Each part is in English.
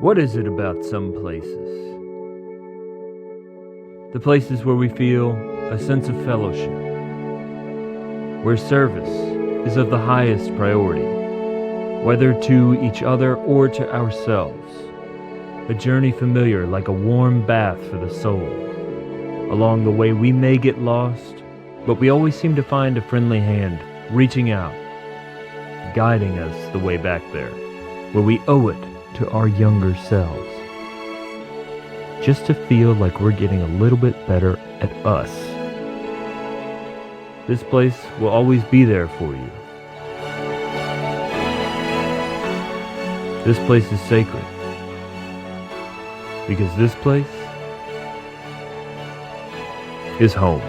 What is it about some places? The places where we feel a sense of fellowship, where service is of the highest priority, whether to each other or to ourselves. A journey familiar like a warm bath for the soul. Along the way we may get lost, but we always seem to find a friendly hand reaching out, guiding us the way back there, where we owe it to our younger selves. Just to feel like we're getting a little bit better at us. This place will always be there for you. This place is sacred. Because this place is home.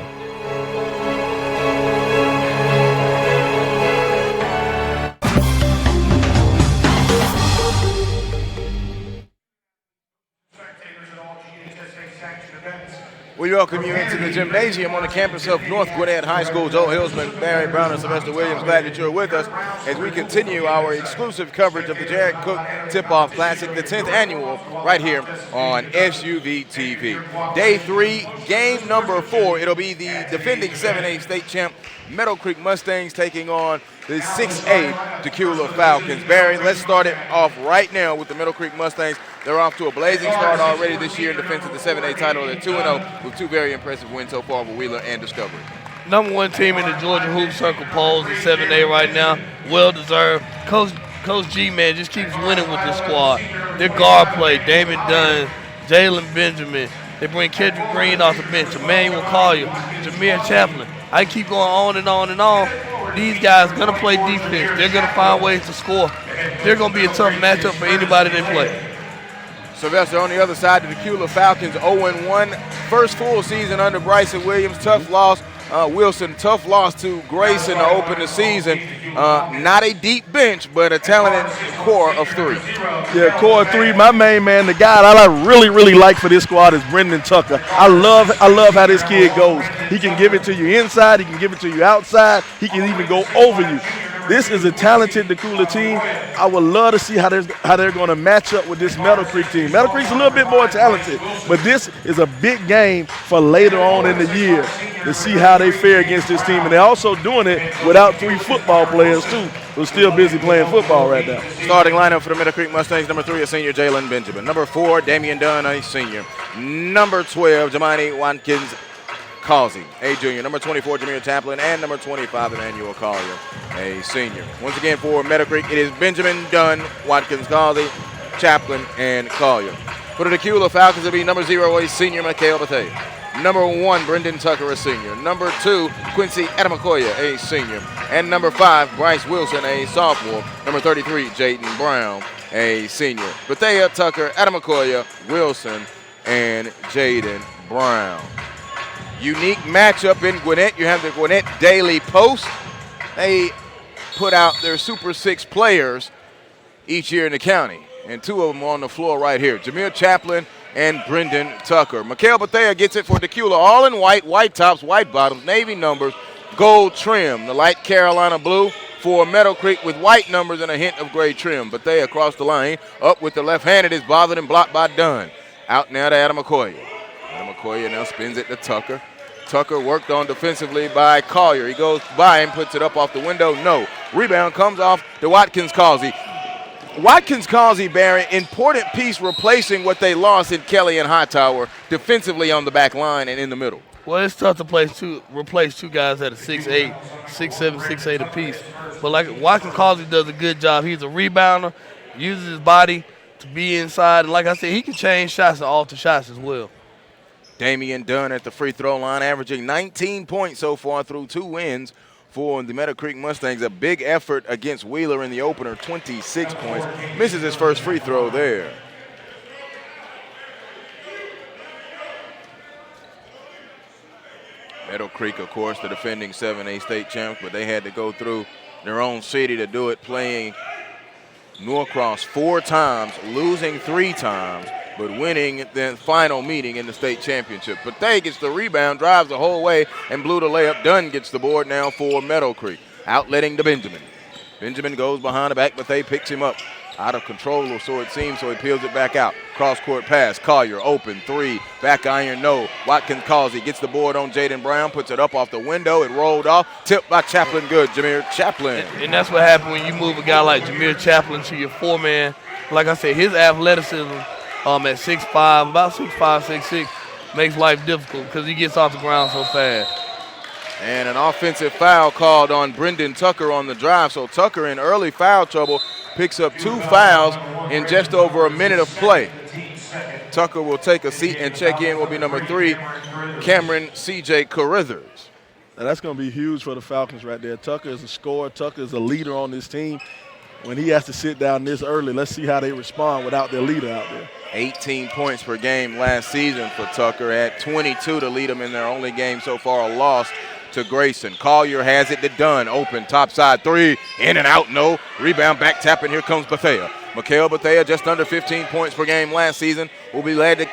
We welcome you into the gymnasium on the campus of North Gwinnett High School. Joe Hillsman, Barry Brown, and Sylvester Williams, glad that you're with us as we continue our exclusive coverage of the Jared Cook Tip-Off Classic, the 10th annual, right here on SUV TV. Day 3, game number 4. It'll be the defending 7A state champ Meadowcreek Mustangs taking on the 6A Dacula Falcons. Barry, let's start it off right now with the Meadowcreek Mustangs. They're off to a blazing start already this year in defense of the 7A title. They're 2-0 with 2 very impressive wins so far over Wheeler and Discovery. Number 1 team in the Georgia Hoop Circle polls in 7A right now. Well-deserved. Coach G, man, just keeps winning with this squad. Their guard play, Damon Dunn, Jalen Benjamin. They bring Kendrick Green off the bench, Emmanuel Collier, Jameer Chaplin. I keep going on and on and on. These guys are going to play defense. They're going to find ways to score. They're going to be a tough matchup for anybody they play. Sylvester on the other side, the Dacula Falcons 0-1. First full season under Bryson Williams. Tough loss. Wilson, tough loss to Grayson to open the season. Not a deep bench, but a talented core of 3. Yeah, core of 3. My main man, the guy that I really like for this squad is Brendan Tucker. I love how this kid goes. He can give it to you inside. He can give it to you outside. He can even go over you. This is a talented Dacula team. I would love to see how they're going to match up with this Meadowcreek team. Meadowcreek's a little bit more talented, but this is a big game for later on in the year to see how they fare against this team. And they're also doing it without 3 football players, too, who's still busy playing football right now. Starting lineup for the Meadowcreek Mustangs, number 3, a senior, Jalen Benjamin. Number 4, Damian Dunn, a senior. Number 12, Jamani Watkins Causey, a junior. Number 24, Jameer Chaplin, and number 25, Emmanuel Collier, a senior. Once again for Meadowcreek, it is Benjamin, Dunn, Watkins, Causey, Chaplin, and Collier. For the Dacula Falcons, it'll be number 0, a senior, Mikhail Bate. Number 1, Brendan Tucker, a senior. Number 2, Quincy Adamakoya, a senior. And number 5, Bryce Wilson, a sophomore. Number 33, Jaden Brown, a senior. Bethea, Tucker, Adamakoya, Wilson, and Jaden Brown. Unique matchup in Gwinnett. You have the Gwinnett Daily Post. They put out their Super 6 players each year in the county, and 2 of them are on the floor right here. Jameer Chaplin and Brendan Tucker. Mikhail Bethea gets it for Dacula, all in white, white tops, white bottoms, navy numbers, gold trim. The light Carolina blue for Meadowcreek with white numbers and a hint of gray trim. Bethea across the lane, up with the left-handed, is bothered and blocked by Dunn. Out now to Adamakoya. Adamakoya now spins it to Tucker. Tucker worked on defensively by Collier. He goes by and puts it up off the window. No. Rebound comes off to Watkins Causey. Watkins Causey, Barry, important piece replacing what they lost in Kelly and Hightower defensively on the back line and in the middle. Well, it's tough to replace 2 guys that are 6'8", 6'7", 6'8" apiece. But like Watkins Causey does a good job. He's a rebounder, uses his body to be inside. And like I said, he can change shots and alter shots as well. Damian Dunn at the free throw line, averaging 19 points so far through 2 wins for the Meadowcreek Mustangs. A big effort against Wheeler in the opener, 26 points. Misses his first free throw there. Meadowcreek, of course, the defending 7A state champs, but they had to go through their own city to do it, playing Norcross 4 times, losing 3 times, but winning the final meeting in the state championship. Bethea gets the rebound, drives the whole way, and blew the layup. Dunn gets the board now for Meadowcreek, outletting to Benjamin. Benjamin goes behind the back, Bethea picks him up. Out of control, or so it seems, so he peels it back out. Cross-court pass, Collier, open, three, back iron, no. Watkins calls, he gets the board on Jaden Brown, puts it up off the window, it rolled off, tipped by Chaplin, good, Jameer Chaplin. And that's what happened when you move a guy like Jameer Chaplin to your four-man. Like I said, his athleticism at 6'5", about 6'5", 6'6", makes life difficult because he gets off the ground so fast. And an offensive foul called on Brendan Tucker on the drive, so Tucker in early foul trouble, picks up 2 fouls in just over a minute of play. Tucker will take a seat and check in will be number 3, Cameron C.J. Carithers. Now that's going to be huge for the Falcons right there. Tucker is a scorer. Tucker is a leader on this team. When he has to sit down this early, let's see how they respond without their leader out there. 18 points per game last season for Tucker, at 22 to lead them in their only game so far, a loss to Grayson. Collier has it to Dunn. Open, top side three. In and out, no. Rebound, back tapping. Here comes Bethea. Mikhail Bethea, just under 15 points per game last season, will be glad to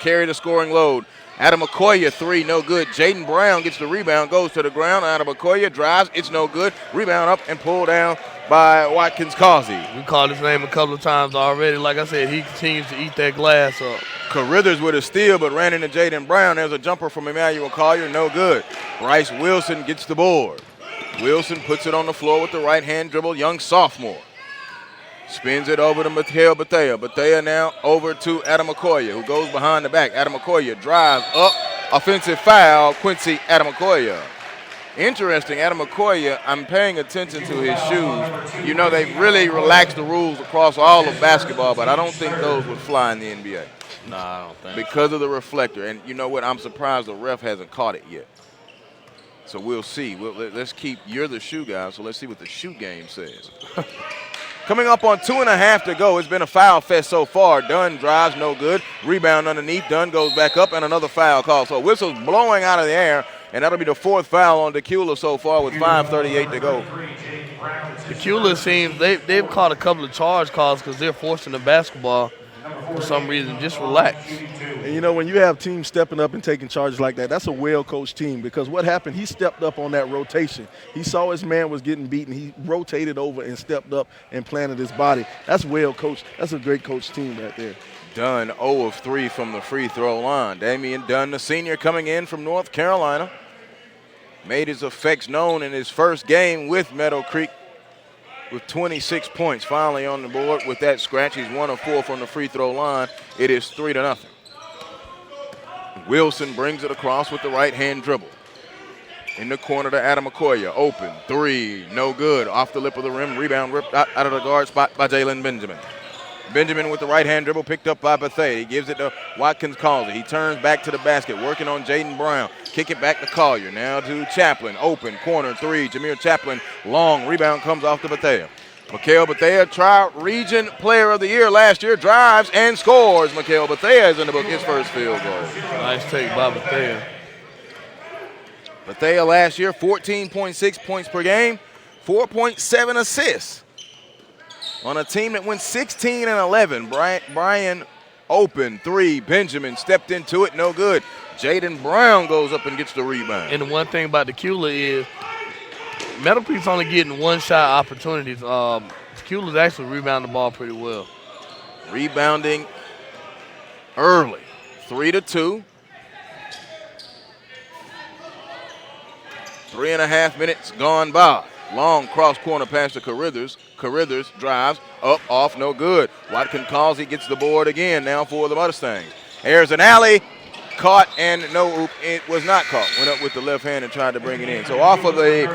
carry the scoring load. Adam Okoye, three, no good. Jaden Brown gets the rebound, goes to the ground. Adam Okoye drives, it's no good. Rebound up and pulled down by Watkins Causey. We called his name a couple of times already. Like I said, he continues to eat that glass up. Carithers with a steal, but ran into Jaden Brown. There's a jumper from Emmanuel Collier, no good. Bryce Wilson gets the board. Wilson puts it on the floor with the right-hand dribble, young sophomore. Spins it over to Mikhail Bethea. Bethea now over to Adam Okoye, who goes behind the back. Adam Okoye drives up, offensive foul, Quincy Adam Okoye. Interesting, Adam Okoye, I'm paying attention to his shoes. You know, they've really relaxed the rules across all of basketball, but I don't think those would fly in the NBA. No, I don't think because of the reflector. And you know what? I'm surprised the ref hasn't caught it yet. So we'll see. Let's keep, you're the shoe guy, so let's see what the shoe game says. Coming up on 2.5 to go. It's been a foul fest so far. Dunn drives, no good. Rebound underneath. Dunn goes back up, and another foul call. So whistles blowing out of the air, and that'll be the 4th foul on Dacula so far with 5:38 to go. Dacula seems they've caught a couple of charge calls because they're forcing the basketball for some reason. Just relax. And, you know, when you have teams stepping up and taking charges like that, that's a well-coached team because what happened, he stepped up on that rotation. He saw his man was getting beaten. He rotated over and stepped up and planted his body. That's well-coached. That's a great coached team right there. Dunn 0 of 3 from the free throw line. Damian Dunn, the senior, coming in from North Carolina. Made his effects known in his first game with Meadowcreek with 26 points finally on the board with that scratch. He's 1 of 4 from the free throw line. It is 3-0. Wilson brings it across with the right-hand dribble. In the corner to Adam Okoye. Open, three, no good. Off the lip of the rim, rebound ripped out of the guard spot by Jalen Benjamin. Benjamin with the right-hand dribble picked up by Bethea. He gives it to Watkins Causey. He turns back to the basket, working on Jaden Brown. Kick it back to Collier. Now to Chaplin. Open, corner, three. Jameer Chaplin, long. Rebound comes off to Bethea. Mikhail Bethea, Tri-Region Player of the Year last year, drives and scores. Mikhail Bethea is in the book, his first field goal. Nice take by Bethea. Bethea last year, 14.6 points per game, 4.7 assists. On a team that went 16-11, Brian open, three. Benjamin stepped into it, no good. Jaden Brown goes up and gets the rebound. And the one thing about Dacula is Meadowcreek's only getting one-shot opportunities. Dacula's actually rebounding the ball pretty well. Rebounding early, 3-2. 3.5 minutes gone by. Long cross corner pass to Carithers. Carithers drives up, off, no good. Watkins Causey gets the board again now for the Mustangs. Here's an alley. Caught and no, it was not caught. Went up with the left hand and tried to bring it in. So off of the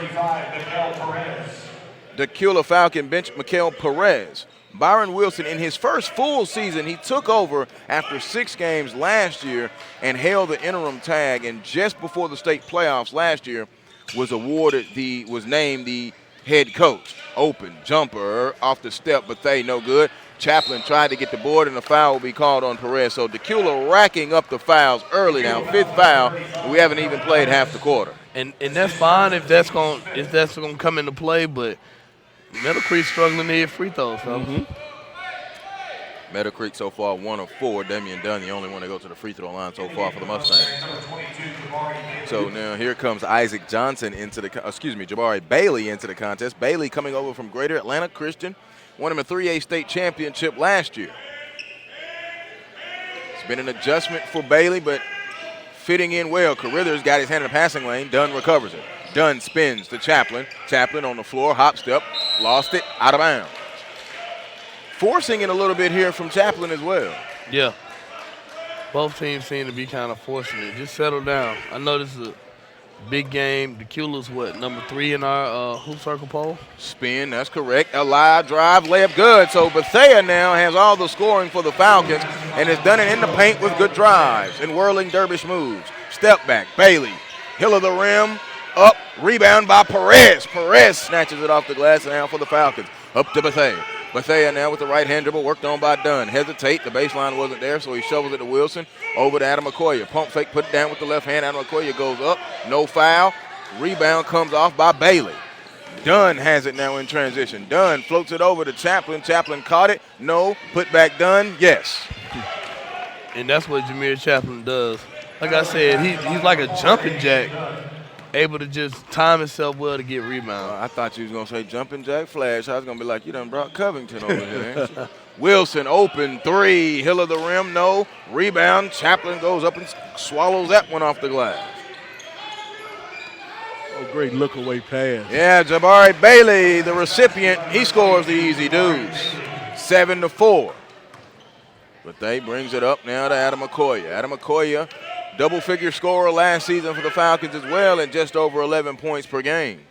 Dacula Falcon bench, Mikhail Perez. Byron Wilson, in his first full season, he took over after 6 games last year and held the interim tag. And just before the state playoffs last year, was named the head coach. Open jumper off the step, but they no good. Chaplin tried to get the board, and the foul will be called on Perez. So Dacula racking up the fouls early now, 5th foul. And we haven't even played half the quarter. And that's fine if that's gonna come into play, but Meadowcreek's struggling to hit free throws, fellas. Mm-hmm. Meadowcreek so far 1 of 4. Damian Dunn, the only one to go to the free throw line so far for the Mustangs. So now here comes Isaac Johnson Jabari Bailey into the contest. Bailey coming over from Greater Atlanta Christian won him a 3A state championship last year. It's been an adjustment for Bailey, but fitting in well. Carruthers got his hand in the passing lane. Dunn recovers it. Dunn spins to Chaplin. Chaplin on the floor, hop step, lost it, out of bounds. Forcing it a little bit here from Chaplin as well. Yeah. Both teams seem to be kind of forcing it. Just settle down. I know this is a big game. Dacula's number 3 in our hoop circle poll? Spin, that's correct. A live drive, layup good. So Bethea now has all the scoring for the Falcons and has done it in the paint with good drives and whirling dervish moves. Step back, Bailey, hill of the rim, up, rebound by Perez. Perez snatches it off the glass now for the Falcons. Up to Bethea. Bethea now with the right-hand dribble, worked on by Dunn. Hesitate, the baseline wasn't there, so he shovels it to Wilson. Over to Adam McCoy. Pump fake, put it down with the left hand. Adam McCoy goes up, no foul. Rebound comes off by Bailey. Dunn has it now in transition. Dunn floats it over to Chaplin. Chaplin caught it, no. Put back Dunn, yes. And that's what Jameer Chaplin does. Like I said, he's like a jumping jack, able to just time himself well to get rebound. I thought you was going to say jumping jack flash. I was going to be like, you done brought Covington over here, ain't you? Wilson open 3, hill of the rim, no. Rebound, Chaplin goes up and swallows that one off the glass. Oh, great look-away pass. Yeah, Jabari Bailey, the recipient, he scores the easy deuce. 7-4. But they brings it up now to Adam McCoy. Adam McCoy, double-figure scorer last season for the Falcons as well at just over 11 points per game.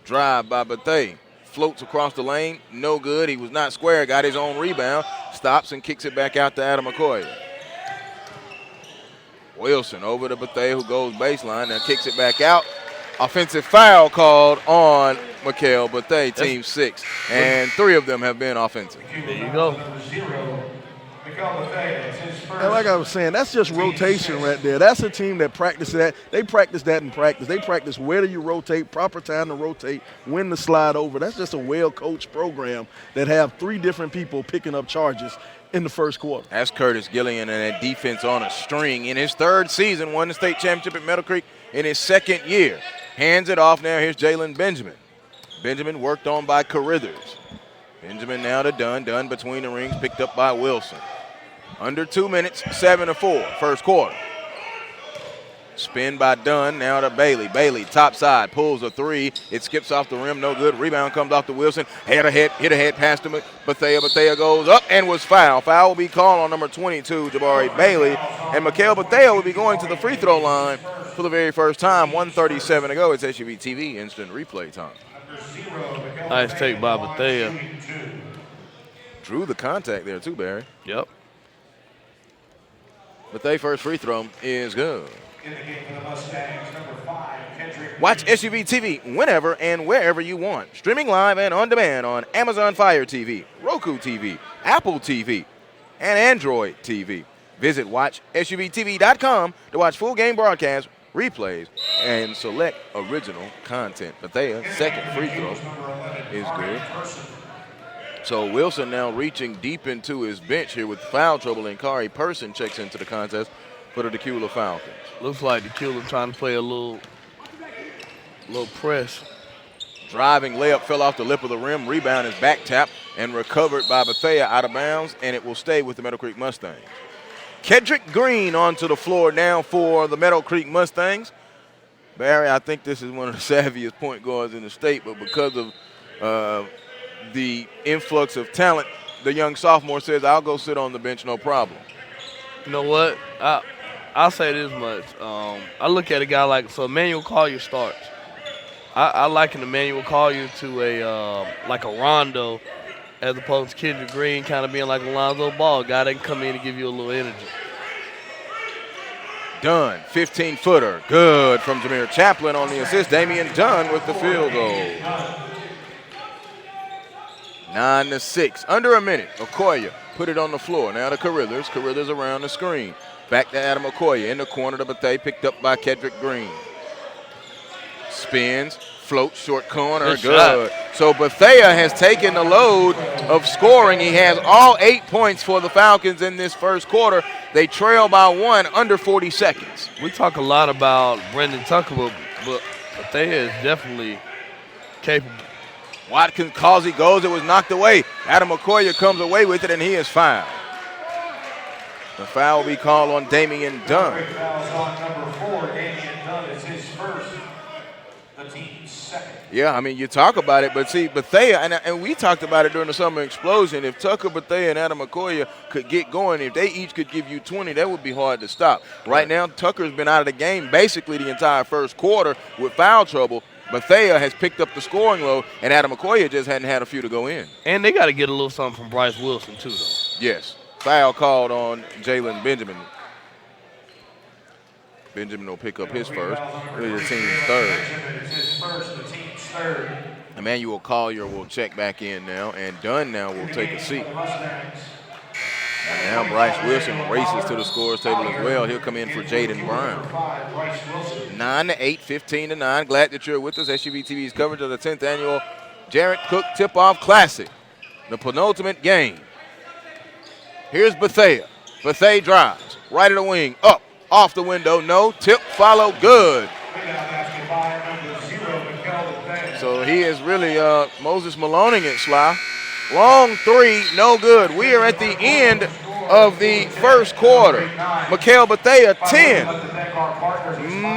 Drive by Bethea. Floats across the lane, no good. He was not square, got his own rebound, stops and kicks it back out to Adam McCoy. Wilson over to Bethea, who goes baseline, now kicks it back out. Offensive foul called on Mikael Bethea, team 6, and 3 of them have been offensive. There you go. And like I was saying, that's just rotation right there. That's a team that practices that. They practice that in practice. They practice where do you rotate, proper time to rotate, when to slide over. That's just a well-coached program that have 3 different people picking up charges in the first quarter. That's Curtis Gillian and that defense on a string. In his 3rd season, won the state championship at Meadowcreek in his 2nd year. Hands it off now. Here's Jalen Benjamin. Benjamin worked on by Carruthers. Benjamin now to Dunn. Dunn between the rings, picked up by Wilson. Under 2 minutes, 7-4, first quarter. Spin by Dunn, now to Bailey. Bailey, top side, pulls a 3. It skips off the rim, no good. Rebound comes off to Wilson. Hit ahead, pass to Bethea. Bethea goes up and was fouled. Foul will be called on number 22, Jabari Bailey. And Mikael Bethea will be going to the free throw line for the very first time. 1:37 to go. It's SUV TV instant replay time. Nice take by Bethea. Drew the contact there too, Barry. Yep. Bethea first free throw is good. Watch SUV TV whenever and wherever you want. Streaming live and on demand on Amazon Fire TV, Roku TV, Apple TV, and Android TV. Visit watchsuvtv.com to watch full game broadcasts, replays, and select original content. Bethea's second free throw is good. So Wilson now reaching deep into his bench here with foul trouble, and Kari Person checks into the contest for the Dacula Falcons. Looks like Dacula trying to play a little press. Driving layup fell off the lip of the rim. Rebound is back tap and recovered by Bethea out of bounds, and it will stay with the Meadowcreek Mustangs. Kedrick Green onto the floor now for the Meadowcreek Mustangs. Barry, I think this is one of the savviest point guards in the state, but because of the influx of talent, the young sophomore says, I'll go sit on the bench, no problem. You know what? I'll say this much. I look at a guy like, so Emmanuel Collier starts. I liken Emmanuel Collier to like a Rondo, as opposed to Kendrick Green kind of being like a Lonzo Ball, guy that can come in and give you a little energy. Dunn, 15-footer, good from Jameer Chaplin on the assist. Damian Dunn with the field goal. 9-6, under a minute. Okoye put it on the floor. Now to Carruthers. Carruthers around the screen. Back to Adam Okoye in the corner to Bethea, picked up by Kedrick Green. Spins, floats, short corner, good. So Bethea has taken the load of scoring. He has all 8 points for the Falcons in this first quarter. They trail by 1, under 40 seconds. We talk a lot about Brendan Tucker, but Bethea is definitely capable. Watkins Causey goes. It was knocked away. Adam McCoy comes away with it, and he is fouled. The foul will be called on Damian Dunn. Fouls on number 4, Damian Dunn. It's his first, the team's second. Yeah, I mean, you talk about it, but see, Bethea, and we talked about it during the summer explosion. If Tucker, Bethea, and Adam McCoy could get going, if they each could give you 20, that would be hard to stop. Right now, Tucker's been out of the game basically the entire first quarter with foul trouble. Bethea has picked up the scoring load, and Adam McCoy just hadn't had a few to go in. And they got to get a little something from Bryce Wilson, too, though. Yes. Foul called on Jalen Benjamin. Benjamin will pick up his first. It is the team's third. It's his first, the team's third. Emmanuel Collier will check back in now, and Dunn now will take a seat. And now Bryce Wilson races to the scorer's table as well. He'll come in for Jaden Brown. 9-8, 15-9. Glad that you're with us. SUV TV's coverage of the 10th annual Jarrett Cook Tip-Off Classic, the penultimate game. Here's Bethea. Bethea drives. Right of the wing. Up. Off the window. No. Tip. Follow. Good. So he is really Moses Maloning it, Sly. Long three. No good. We are at the end of the first quarter. Mikhail Bethea 10.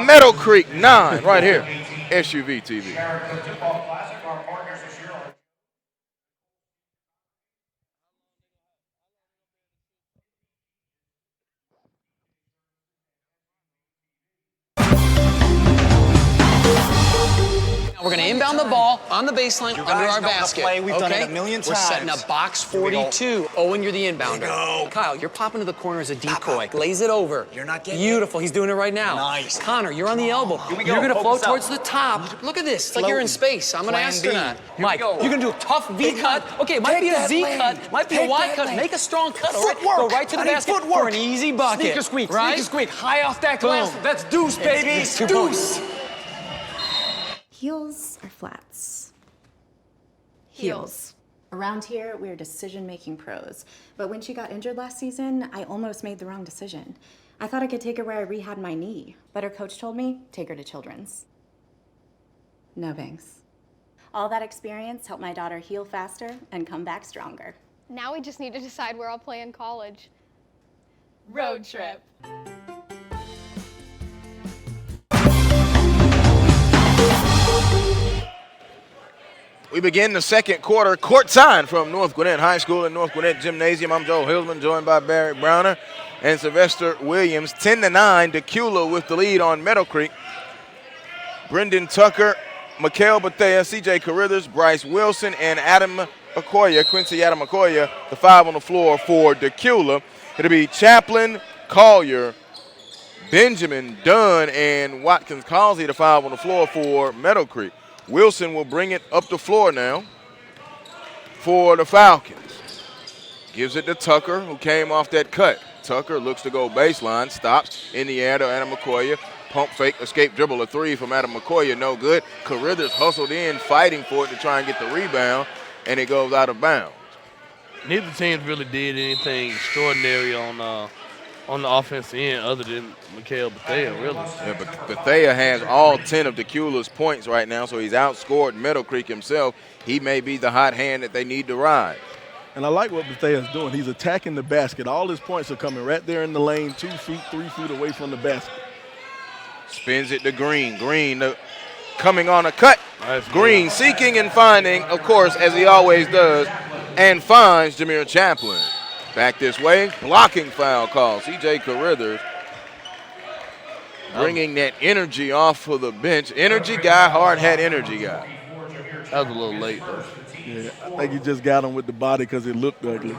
Meadowcreek 9 right here. SUV TV. We're going to inbound the ball on the baseline under our basket. We've done it a million We're times. setting up box 42. Owen, you're the inbounder. Kyle, you're popping to the corner as a decoy. Glaze it over. You're not getting Beautiful. He's doing it right now. Nice. Connor, you're on the elbow. Here we go. You're going to float Focus towards up. the top. Look at this. It's like you're in space. I'm an Plan B. astronaut. Here we Mike, go. you're going to do a tough V cut. Okay, it might Take be a that Z lane. cut. Might be a Take Y that cut. lane. Make a strong cut, all right? Footwork. Go right to the I need basket footwork. for an easy bucket. Sneaker squeak. Right? Sneaker squeak. High off that glass. Boom. That's deuce, baby. It's 2 Deuce. points. Heels or flats? Heels. Around here, we're decision-making pros. But when she got injured last season, I almost made the wrong decision. I thought I could take her where I rehabbed my knee, but her coach told me, take her to Children's. No thanks. All that experience helped my daughter heal faster and come back stronger. Now we just need to decide where I'll play in college. Road trip. We begin the second quarter courtside from North Gwinnett High School and North Gwinnett Gymnasium. I'm Joel Hillsman, joined by Barry Browner and Sylvester Williams. 10-9, Dacula with the lead on Meadowcreek. Brendan Tucker, Mikhail Bethea, C.J. Carruthers, Bryce Wilson, and Adam Okoye, Quincy Adam Okoye, the 5 on the floor for Dacula. It'll be Chaplin, Collier, Benjamin, Dunn, and Watkins Causey, the 5 on the floor for Meadowcreek. Wilson will bring it up the floor now for the Falcons. Gives it to Tucker, who came off that cut. Tucker looks to go baseline, stops in the air to Adam McCoy. Pump fake, escape dribble, a 3 from Adam McCoy, no good. Carruthers hustled in, fighting for it to try and get the rebound, and it goes out of bounds. Neither teams really did anything extraordinary on the offensive end other than Mikhail Bethea, really. Yeah, but Bethea has all 10 of Dacula's points right now, so he's outscored Meadowcreek himself. He may be the hot hand that they need to ride. And I like what Bethea's doing. He's attacking the basket. All his points are coming right there in the lane, 2 feet, 3 feet away from the basket. Spins it to Green. Green coming on a cut. Nice. Green seeking and finding, of course, as he always does, and finds Jameer Chaplin. Back this way, blocking foul call. C.J. Carruthers bringing that energy off of the bench. Energy guy, hard hat energy guy. That was a little late, though. Yeah, I think he just got him with the body because it looked ugly.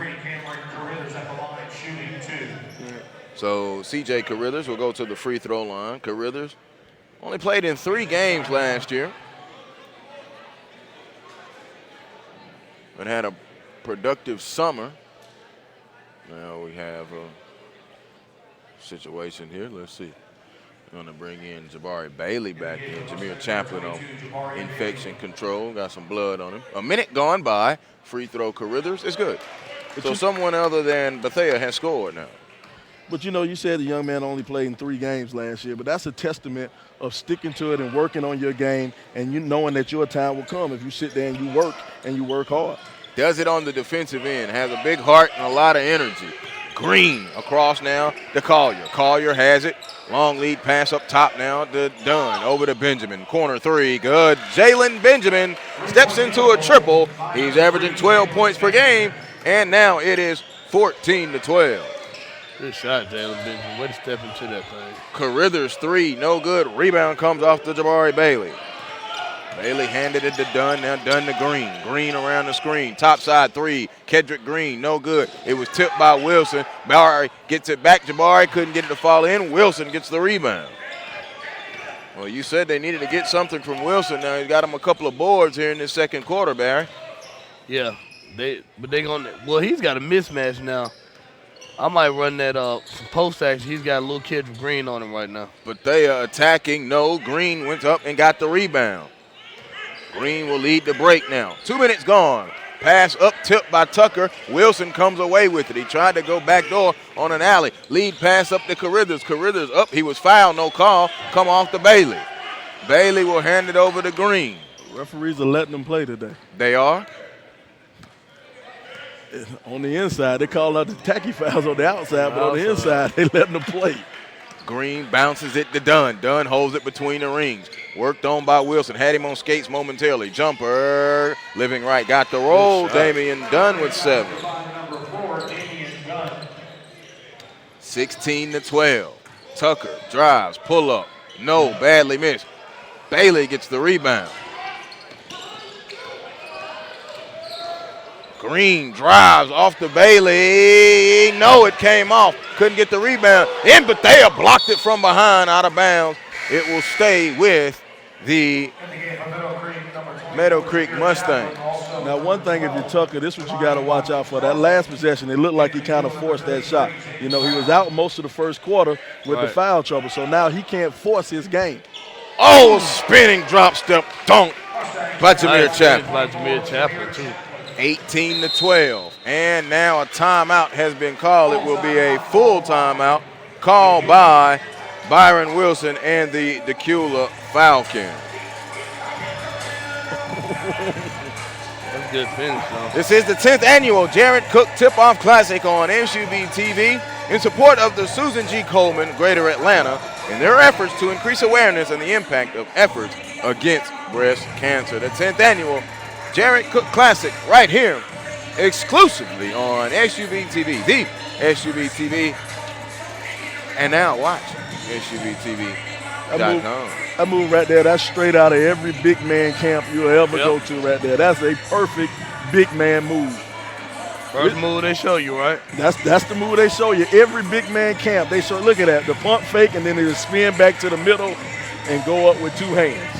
So C.J. Carruthers will go to the free throw line. Carruthers only played in 3 games last year, but had a productive summer. Now we have a situation here. Let's see. Going to bring in Jabari Bailey back in. Jameer Chaplin on infection control. Got some blood on him. A minute gone by. Free throw Carruthers. It's good. So someone other than Bethea has scored now. But, you know, you said the young man only played in 3 games last year, but that's a testament of sticking to it and working on your game, and you knowing that your time will come if you sit there and you work hard. Does it on the defensive end. Has a big heart and a lot of energy. Green across now to Collier. Collier has it. Long lead pass up top now to Dunn. Over to Benjamin. Corner three. Good. Jalen Benjamin steps into a triple. He's averaging 12 points per game. And now it is 14-12. Good shot, Jalen Benjamin. Way to step into that thing. Carithers three. No good. Rebound comes off to Jabari Bailey. Bailey handed it to Dunn. Now Dunn to Green. Green around the screen. Top side three. Kedrick Green. No good. It was tipped by Wilson. Jabari gets it back. Jabari couldn't get it to fall in. Wilson gets the rebound. Well, you said they needed to get something from Wilson. Now he's got him a couple of boards here in this second quarter, Barry. Yeah. He's got a mismatch now. I might run that post action. He's got a little Kedrick Green on him right now. But they are attacking. No. Green went up and got the rebound. Green will lead the break now. 2 minutes gone. Pass up, tipped by Tucker. Wilson comes away with it. He tried to go backdoor on an alley. Lead pass up to Carithers. Carithers up. He was fouled. No call. Come off to Bailey. Bailey will hand it over to Green. Referees are letting them play today. They are? On the inside, they call out the tacky fouls on the outside, but on the inside, they letting them play. Green bounces it to Dunn. Dunn holds it between the rings. Worked on by Wilson. Had him on skates momentarily. Jumper. Living right. Got the roll. Damian Dunn with 7. 16-12. Tucker drives. Pull up. No. Badly missed. Bailey gets the rebound. Green drives off to Bailey. No, it came off. Couldn't get the rebound. And Bethea blocked it from behind, out of bounds. It will stay with the Meadowcreek Mustangs. Now, one thing, if you're Tucker, this is what you got to watch out for. That last possession, it looked like he kind of forced that shot. You know, he was out most of the first quarter with the foul trouble, so now he can't force his game. Oh, spinning drop step dunk by Jameer Chaplin. By Jameer Chaplin, too. 18-12. And now a timeout has been called. It will be a full timeout called by Byron Wilson and the Dacula Falcons. That's a good finish, though. This is the 10th annual Jared Cook Tip-Off Classic on SUV TV in support of the Susan G. Coleman Greater Atlanta in their efforts to increase awareness and the impact of efforts against breast cancer. The 10th annual Jared Cook Classic right here exclusively on SUV TV, the SUV TV. And now watch SUVTV.com. That move right there, that's straight out of every big man camp you'll ever go to right there. That's a perfect big man move. First move they show you, right? That's the move they show you. Every big man camp, they show, look at that, the pump fake, and then they just spin back to the middle and go up with 2 hands.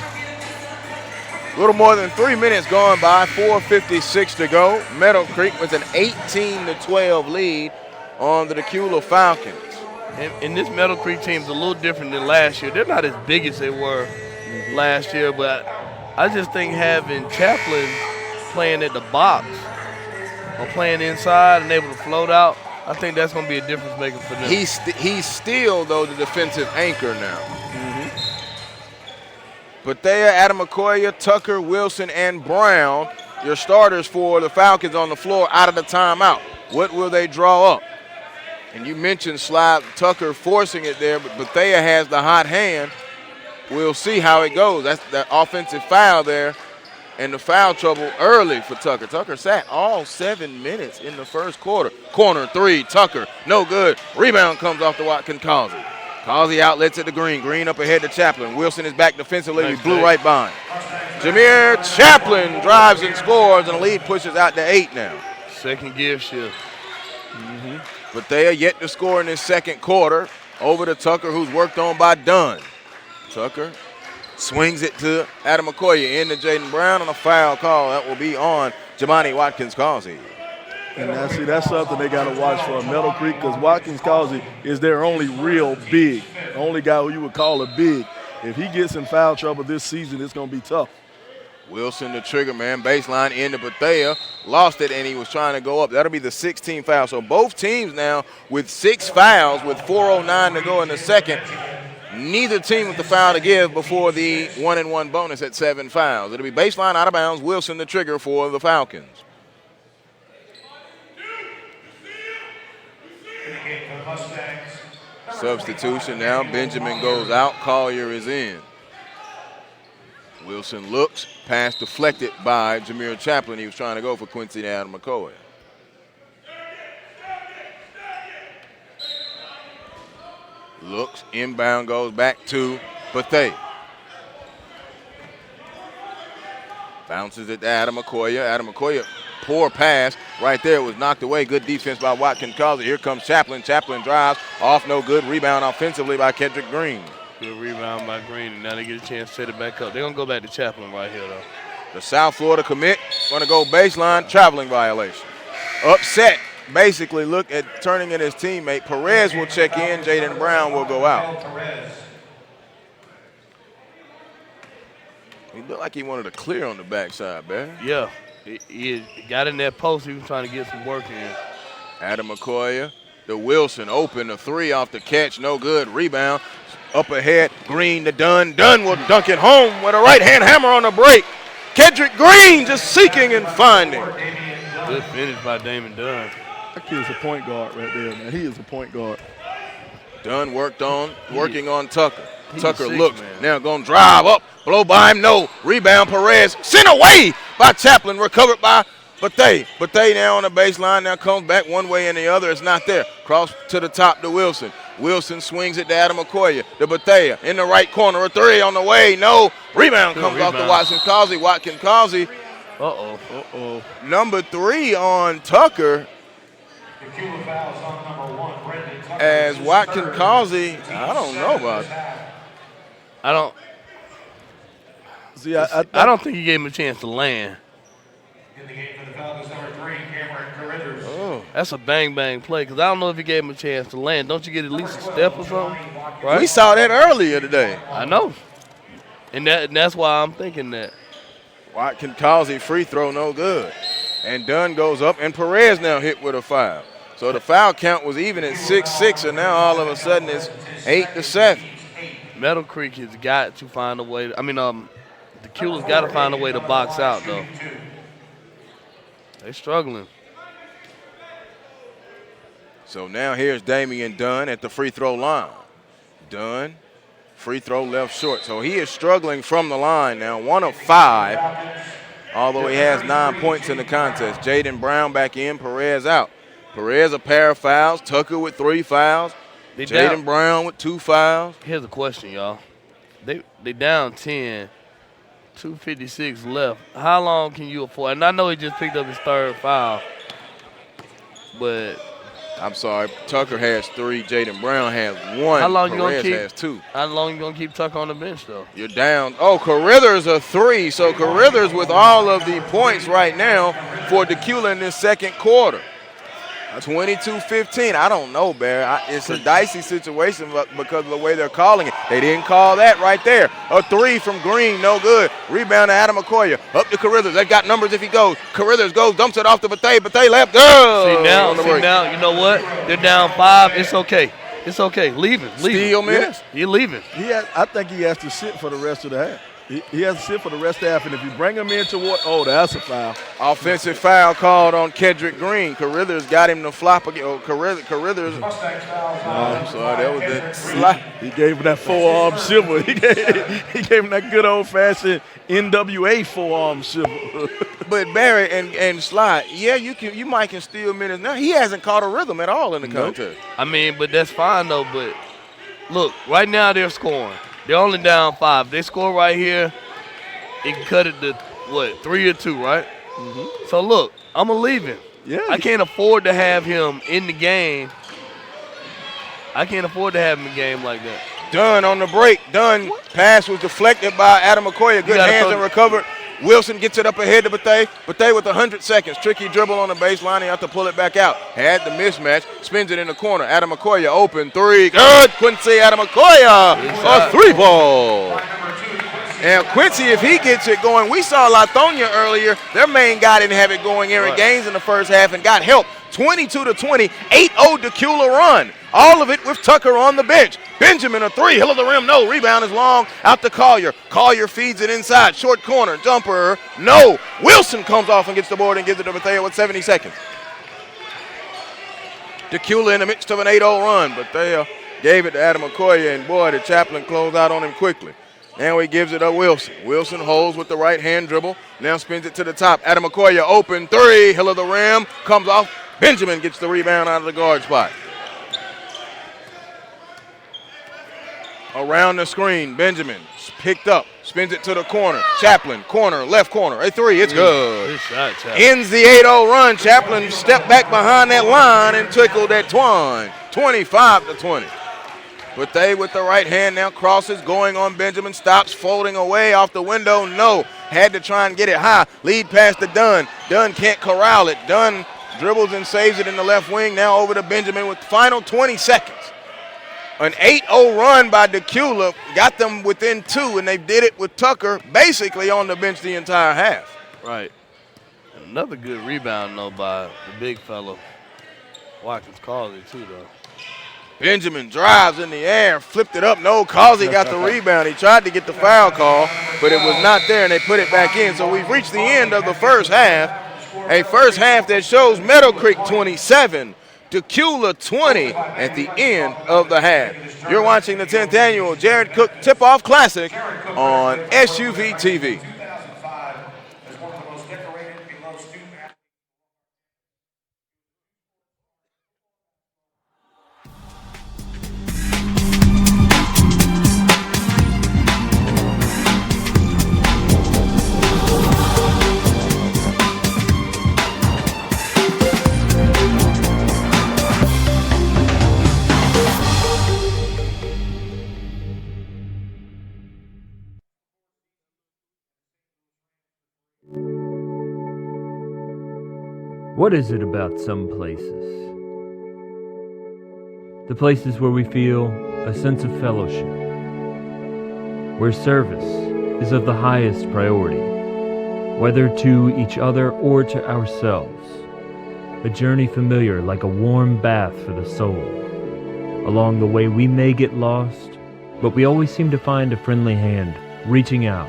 A little more than 3 minutes gone by, 4:56 to go. Meadowcreek with an 18-12 lead on the Dacula Falcons. And this Meadowcreek team is a little different than last year. They're not as big as they were last year, but I just think having Chaplin playing at the box or playing inside and able to float out, I think that's going to be a difference maker for them. He's still, though, the defensive anchor now. Bethea, Adam McCoy, Tucker, Wilson, and Brown, your starters for the Falcons on the floor out of the timeout. What will they draw up? And you mentioned Slide Tucker forcing it there, but Bethea has the hot hand. We'll see how it goes. That's the offensive foul there and the foul trouble early for Tucker. Tucker sat all 7 minutes in the first quarter. Corner three, Tucker, no good. Rebound comes off to Watkins Causey. Causey outlets it to Green. Green up ahead to Chaplin. Wilson is back defensively. He blew right by him. Jameer Chaplin drives and scores, and the lead pushes out to 8 now. Second gear shift. But they are yet to score in this second quarter. Over to Tucker, who's worked on by Dunn. Tucker swings it to Adam McCoy. Into Jaden Brown on a foul call. That will be on Jamani Watkins Causey. And now, see, that's something they got to watch for Meadowcreek, because Watkins Causey is their only real big, the only guy who you would call a big. If he gets in foul trouble this season, it's going to be tough. Wilson, the trigger man, baseline into Bethea, lost it, and he was trying to go up. That'll be the 16th foul. So both teams now with 6 fouls with 4:09 to go in the second. Neither team with the foul to give before the 1-and-1 bonus at 7 fouls. It'll be baseline out of bounds. Wilson the trigger for the Falcons. Substitution now. Benjamin goes out. Collier is in. Wilson looks. Pass deflected by Jameer Chaplin. He was trying to go for Quincy to Adam McCoy. Looks. Inbound goes back to Bethea. Bounces it to Adam McCoy. Adam McCoy, poor pass right there, was knocked away. Good defense by Watkins Causey. Here comes Chaplin. Chaplin drives off, no good. Rebound offensively by Kendrick Green. Good rebound by Green, and now they get a chance to set it back up. They're going to go back to Chaplin right here, though. The South Florida commit going to go baseline, traveling violation. Upset, basically look at turning in his teammate. Perez will check in. Jaden Brown will go out. He looked like he wanted to clear on the backside, man. Yeah, he got in that post. He was trying to get some work in. Adam McCoy, the Wilson open, a three off the catch, no good. Rebound, up ahead, Green to Dunn. Dunn will dunk it home with a right-hand hammer on the break. Kendrick Green just seeking and finding. Good finish by Damon Dunn. That kid's a point guard right there, man. He is a point guard. Dunn working on Tucker. Tucker sick, looks, man. now going to drive up, blow by him, no. Rebound, Perez, sent away by Chaplin, recovered by Bethea. Bethea now on the baseline, now comes back one way and the other. It's not there. Cross to the top to Wilson. Wilson swings it to Adam McCoy. The Bethea in the right corner, a three on the way, no. Rebound comes off to Watkins Causey. Watkins Causey. Uh-oh. Number 3 on Tucker. As Watkins Causey, I don't know about it. I don't. See, I don't think he gave him a chance to land. In the game for the Falcons, number 3, Cameron Carruthers. Oh. That's a bang play because I don't know if he gave him a chance to land. Don't you get at least a step or something? Right? We saw that earlier today. I know, and that's why I'm thinking that. Watkins Causey free throw no good, and Dunn goes up, and Perez now hit with a foul. So the foul count was even at 6-6, and now all of a sudden it's 8-7. Meadowcreek has got to find a way. Dacula's got to find a way to box out, though. They're struggling. So now here's Damian Dunn at the free throw line. Dunn, free throw left short. So he is struggling from the line now, 1 of 5, although he has 9 points in the contest. Jaden Brown back in, Perez out. Perez a pair of fouls, Tucker with 3 fouls. Jaden Brown with 2 fouls. Here's a question, y'all. They down 10, 2:56 left. How long can you afford? And I know he just picked up his 3rd foul, but I'm sorry, Tucker has 3, Jaden Brown has 1. How long Perez has 2. How long you gonna keep Tucker on the bench though? You're down. Oh, Carruthers a 3. So Carruthers with all of the points right now for Dacula in this second quarter. 22-15. I don't know, Bear. It's a dicey situation because of the way they're calling it. They didn't call that right there. A 3 from Green, no good. Rebound to Adam McCoy. Up to Carruthers. They've got numbers if he goes. Carruthers goes, dumps it off to Bethea. Bethea left. See now, you know what? They're down 5. It's okay. It's okay. Leave him. Steal minutes. You're leaving. I think he has to sit for the rest of the half. He has to sit for the rest of the half, and if you bring him in toward, that's a foul. Offensive foul called on Kendrick Green. Carruthers got him to flop again. Oh, Carruthers. I'm sorry, that was that slide. He gave him that forearm shiver. He gave him that good old-fashioned NWA forearm shiver. But Barry and Slide, yeah, you might can steal minutes now. He hasn't caught a rhythm at all in the contest. But that's fine though. But look, right now they're scoring. They're only down 5. They score right here, it can cut it to, 3 or 2, right? Mm-hmm. So, look, I'm going to leave him. Yeah. I can't afford to have him in the game. I can't afford to have him in the game like that. Dunn on the break. Dunn pass was deflected by Adam McCoy. Good hands and recovered. Wilson gets it up ahead to Bethea. Bethea with 100 seconds. Tricky dribble on the baseline. He has to pull it back out. Had the mismatch. Spins it in the corner. Adam McCoy open 3. Good. Quincy Adam McCoy. A 3-ball. And Quincy, if he gets it going, we saw Latonia earlier. Their main guy didn't have it going. Aaron Gaines in the first half and got help 22-20, 8-0 Dacula run. All of it with Tucker on the bench. Benjamin a three, hill of the rim, no. Rebound is long, out to Collier. Collier feeds it inside, short corner, jumper, no. Wilson comes off and gets the board and gives it to Bethea with 70 seconds. Dacula in the midst of an 8-0 run. Bethea gave it to Adam Okoye, and boy, the Chaplain closed out on him quickly. Now he gives it to Wilson. Wilson holds with the right hand dribble, now spins it to the top. Adam Okoye open three, hill of the rim, comes off. Benjamin gets the rebound out of the guard spot. Around the screen, Benjamin picked up, spins it to the corner. Chaplain, corner, left corner, a three, it's good. Good shot, Chaplain. Ends the 8-0 run. Chaplain stepped back behind that line and tickled that twine. 25-20. But they with the right hand now crosses, going on Benjamin, stops, folding away off the window, no. Had to try and get it high. Lead pass to Dunn. Dunn can't corral it. Dunn dribbles and saves it in the left wing, now over to Benjamin with the final 20 seconds. An 8-0 run by Dacula got them within two, and they did it with Tucker basically on the bench the entire half. Right. Another good rebound, though, by the big fellow. Watkins Causey, too, though. Benjamin drives in the air, flipped it up. No, Causey got the rebound. He tried to get the foul call, but it was not there, and they put it back in. So we've reached the end of the first half. A first half that shows Meadowcreek 27, Dacula 20 at the end of the half. You're watching the 10th annual Jared Cook Tip-Off Classic on SUV TV. What is it about some places? The places where we feel a sense of fellowship, where service is of the highest priority, whether to each other or to ourselves. A journey familiar like a warm bath for the soul. Along the way we may get lost, but we always seem to find a friendly hand reaching out,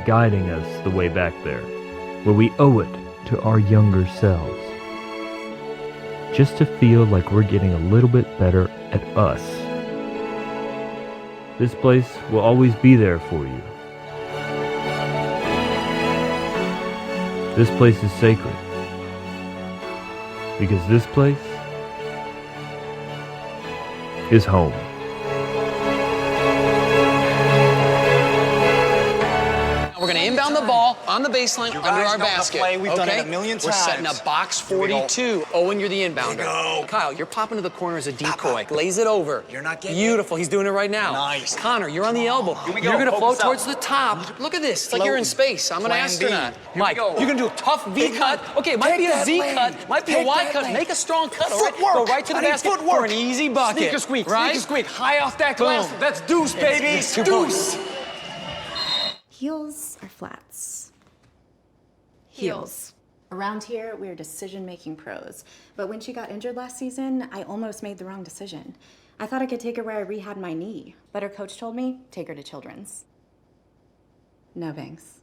guiding us the way back there, where we owe it to our younger selves, just to feel like we're getting a little bit better at us. This place will always be there for you. This place is sacred, because this place is home. We're going to inbound the ball on the baseline under our basket. We've done it a million We're times. setting up box 42. Owen, you're the inbounder. Kyle, you're popping to the corner as a decoy. Glaze it over. You're not getting Beautiful. He's doing it right now. Nice. Connor, you're on the elbow. Here we go. You're going to float Focus towards up. the top. Look at this. It's like you're in space. I'm an Plan astronaut. B. Here we Mike, go. you're going to do a tough V cut. Okay, it might Take be a that Z lane. cut. Might be a Take Y that cut. lane. Make a strong cut, all right? Footwork. Go right to the I need basket footwork. for an easy bucket. Sneaker squeak. Right? Sneaker squeak. High off that Boom. glass. That's deuce, baby. It's 2 Deuce. points. Heels or flats? Heels. Around here, we're decision-making pros. But when she got injured last season, I almost made the wrong decision. I thought I could take her where I rehabbed my knee, but her coach told me, take her to Children's. No thanks.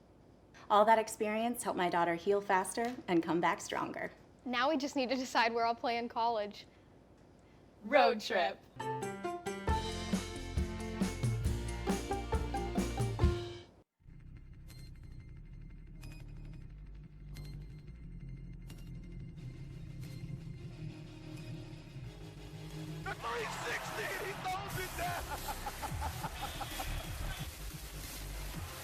All that experience helped my daughter heal faster and come back stronger. Now we just need to decide where I'll play in college. Road trip.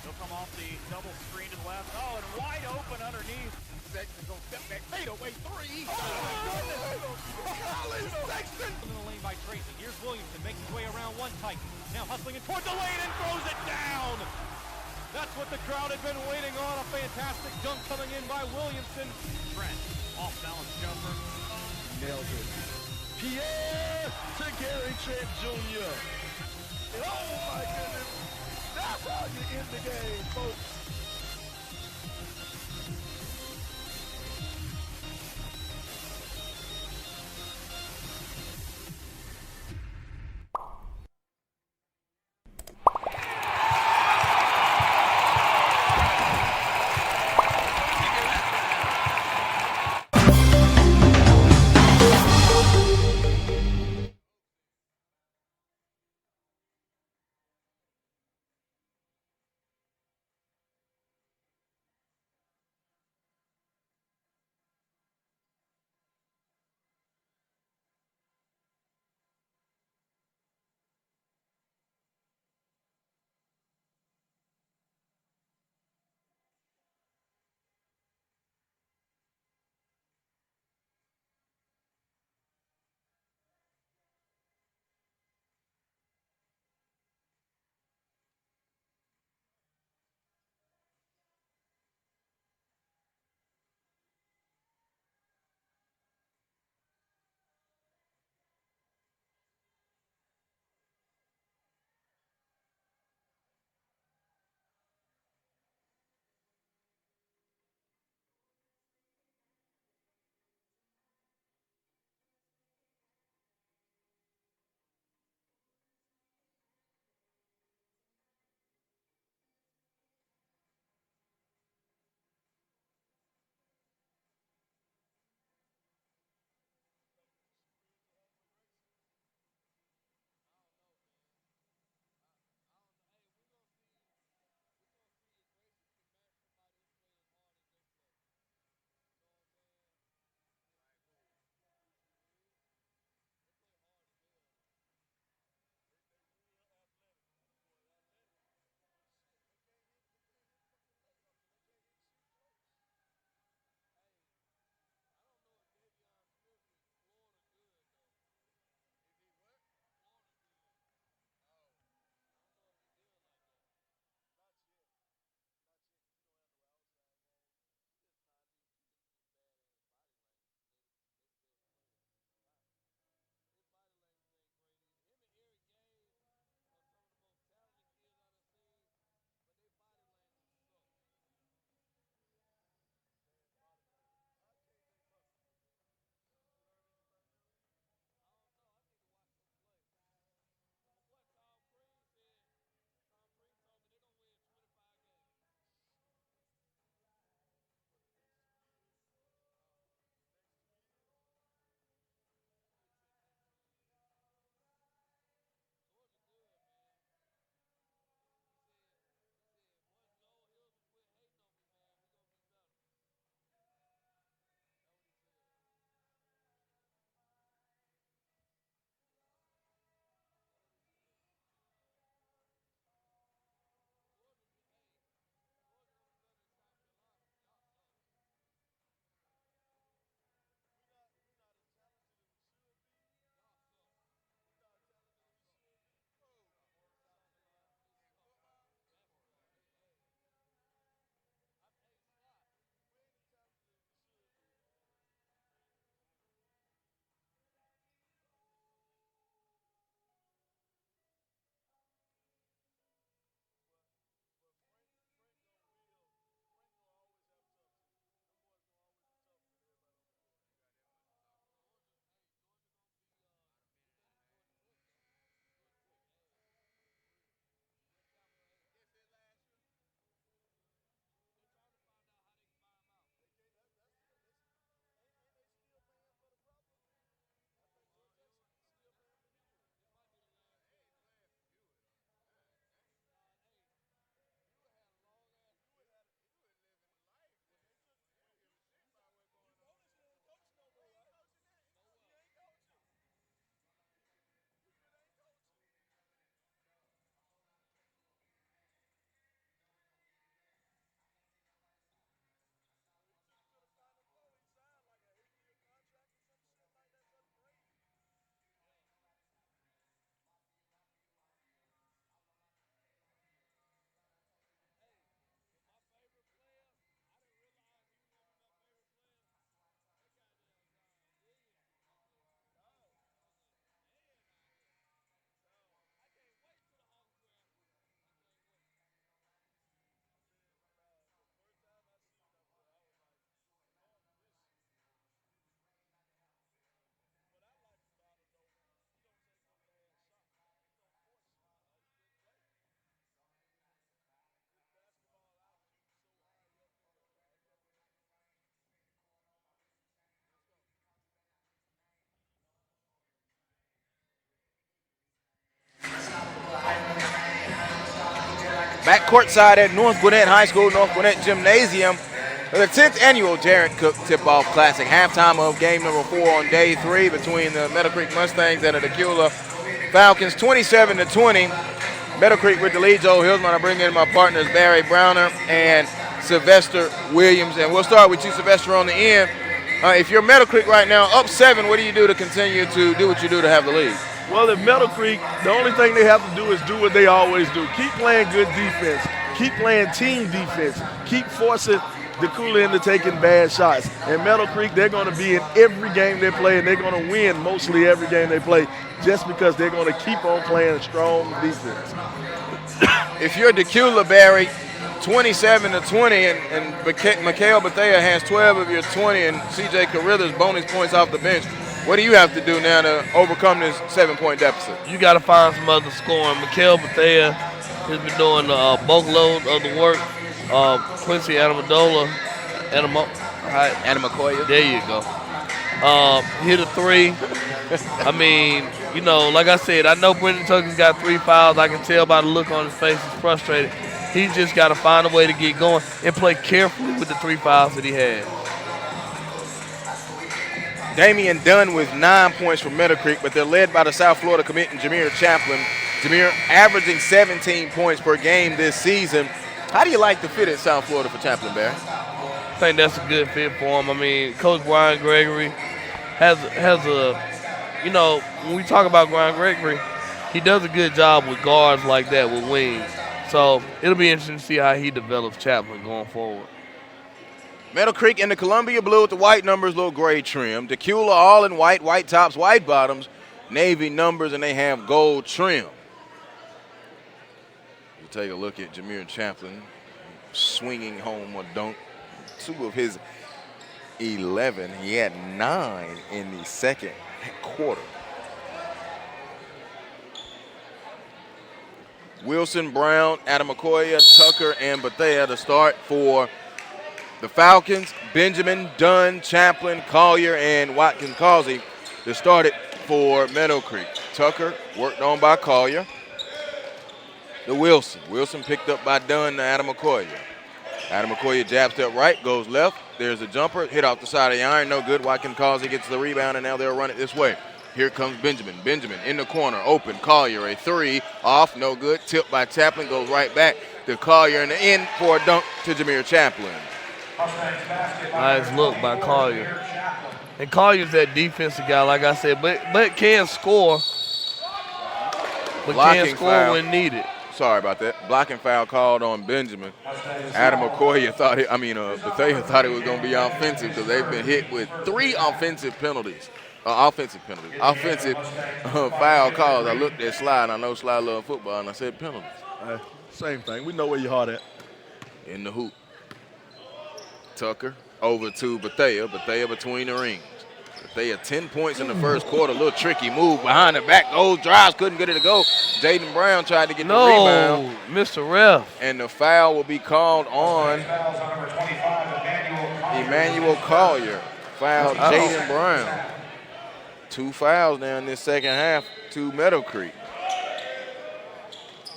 He'll come off the double screen to the left. Oh, and wide open underneath. Sexton goes step back, fade away three. Oh, my goodness. Golly, Sexton. In the lane by Tracy. Here's Williamson making his way around one Titan. Now hustling it toward the lane and throws it down. That's what the crowd had been waiting on. A fantastic dunk coming in by Williamson. Trent, off balance jumper. Nailed it. Pierre to Gary Trent Jr. And oh my goodness. That's how you end the game, folks. back courtside at North Gwinnett High School, North Gwinnett Gymnasium. The 10th annual Jared Cook Tip-Off Classic. Halftime of game number 4 on day 3 between the Meadowcreek Mustangs and the Dacula Falcons, 27-20. Meadowcreek with the lead. Joe Hillsman. I bring in my partners Barry Browner and Sylvester Williams. And we'll start with you, Sylvester, on the end. If you're Meadowcreek right now, up 7, what do you do to continue to do what you do to have the lead? Well, if Meadowcreek, the only thing they have to do is do what they always do. Keep playing good defense. Keep playing team defense. Keep forcing Dacula into taking bad shots. And Meadowcreek, they're going to be in every game they play, and they're going to win mostly every game they play just because they're going to keep on playing strong defense. If you're Dacula, Barry, 27-20, and Mikhail Bethea has 12 of your 20, and C.J. Carruthers bonus points off the bench. What do you have to do now to overcome this 7-point deficit? You got to find some other scoring. Mikhail Bethea has been doing a boatload of the work. Quincy Adamokoya. There you go. Hit a 3. I mean, you know, like I said, I know Brendan Tucker's got 3 fouls. I can tell by the look on his face he's frustrated. He's just got to find a way to get going and play carefully with the 3 fouls that he has. Damian Dunn with 9 points for Meadowcreek, but they're led by the South Florida commit and Jameer Chaplin. Jameer averaging 17 points per game this season. How do you like the fit at South Florida for Chaplin, Barry? I think that's a good fit for him. I mean, Coach Brian Gregory has a, you know, when we talk about Brian Gregory, he does a good job with guards like that, with wings. So it'll be interesting to see how he develops Chaplin going forward. Meadowcreek in the Columbia blue with the white numbers, little gray trim. Dacula all in white, white tops, white bottoms, navy numbers, and they have gold trim. We'll take a look at Jameer Chaplin swinging home a dunk. 2 of his 11. He had 9 in the second quarter. Wilson, Brown, Adamokoya, Tucker, and Bethea to start for the Falcons. Benjamin, Dunn, Chaplin, Collier, and Watkins Causey to start it for Meadowcreek. Tucker worked on by Collier. The Wilson. Wilson picked up by Dunn to Adamokoya. Adamokoya jab step right, goes left. There's a jumper, hit off the side of the iron, no good. Watkins Causey gets the rebound, and now they'll run it this way. Here comes Benjamin. Benjamin in the corner, open. Collier, a 3, off, no good. Tipped by Chaplin, goes right back to Collier in the end for a dunk to Jameer Chaplin. Nice look by Collier. And Collier's that defensive guy, like I said, but can score. But Blocking can score foul. when needed. Sorry about that. Blocking foul called on Benjamin. Adamokoya thought Bethea thought it was going to be offensive because they've been hit with 3 offensive penalties. Offensive foul calls. I looked at Sly, and I know Sly loves football, and I said penalties. Same thing. We know where your heart at. In the hoop. Tucker over to Bethea. Bethea between the rings. Bethea 10 points in the first quarter. A little tricky move behind the back. Those drives couldn't get it to go. Jaden Brown tried to get the rebound. Mr. Ref. And the foul will be called on Emmanuel Collier. Fouled Jaden Brown. 2 fouls now in this second half to Meadowcreek.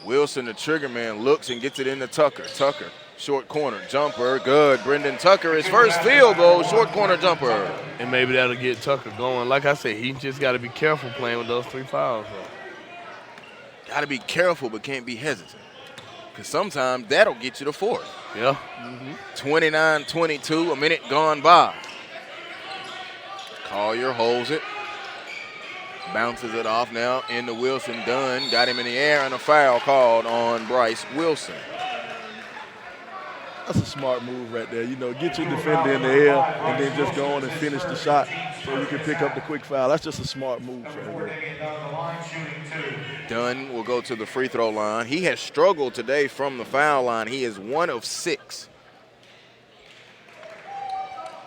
Wilson, the trigger man, looks and gets it into Tucker. Tucker, short corner, jumper, good. Brendan Tucker, his first field goal, short corner jumper. And maybe that'll get Tucker going. Like I said, he just got to be careful playing with those 3 fouls. Got to be careful, but can't be hesitant. Because sometimes that'll get you to 4th. Yeah. 29-22, a minute gone by. Collier holds it. Bounces it off now into Wilson. Dunn got him in the air, and a foul called on Bryce Wilson. That's a smart move right there. You know, get your defender in the air and then just go on and finish the shot so you can pick up the quick foul. That's just a smart move right there. Dunn will go to the free throw line. He has struggled today from the foul line. He is 1 of 6.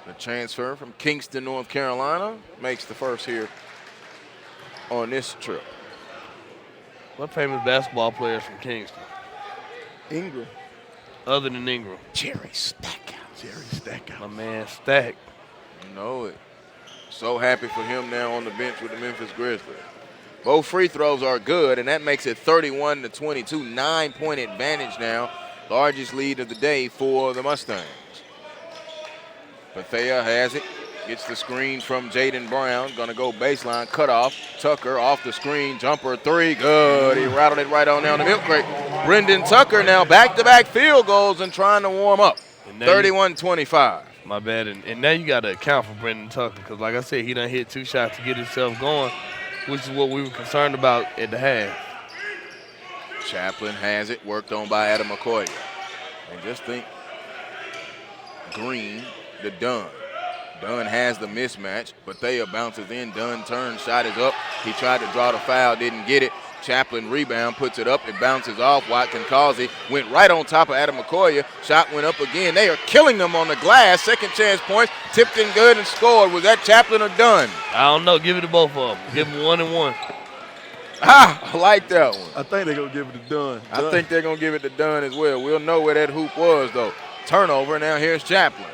The transfer from Kingston, North Carolina, makes the first here on this trip. What famous basketball players from Kingston? Ingram. Other than Ingram. Jerry Stackhouse. My man Stack. You know it. So happy for him now on the bench with the Memphis Grizzlies. Both free throws are good, and that makes it 31-22, 9-point advantage now. Largest lead of the day for the Mustangs. Bethea has it, gets the screen from Jaden Brown, gonna go baseline, cut off. Tucker off the screen, jumper three, good. He rattled it right on down the Meadowcreek. Brendan Tucker now back-to-back field goals and trying to warm up. 31-25. My bad. And now you got to account for Brendan Tucker because, like I said, he done hit 2 shots to get himself going, which is what we were concerned about at the half. Chaplin has it, worked on by Adam McCoy. And just think, Green to Dunn. Dunn has the mismatch. Bethea bounces in. Dunn turns, shot is up. He tried to draw the foul, didn't get it. Chaplin rebound, puts it up, it bounces off. Watson Causey went right on top of Adam McCoy. Shot went up again. They are killing them on the glass. Second chance points, tipped in good and scored. Was that Chaplin or Dunn? I don't know. Give it to both of them. Give them 1 and 1. I like that one. I think they're going to give it to Dunn. I think they're going to give it to Dunn as well. We'll know where that hoop was, though. Turnover, now here's Chaplin.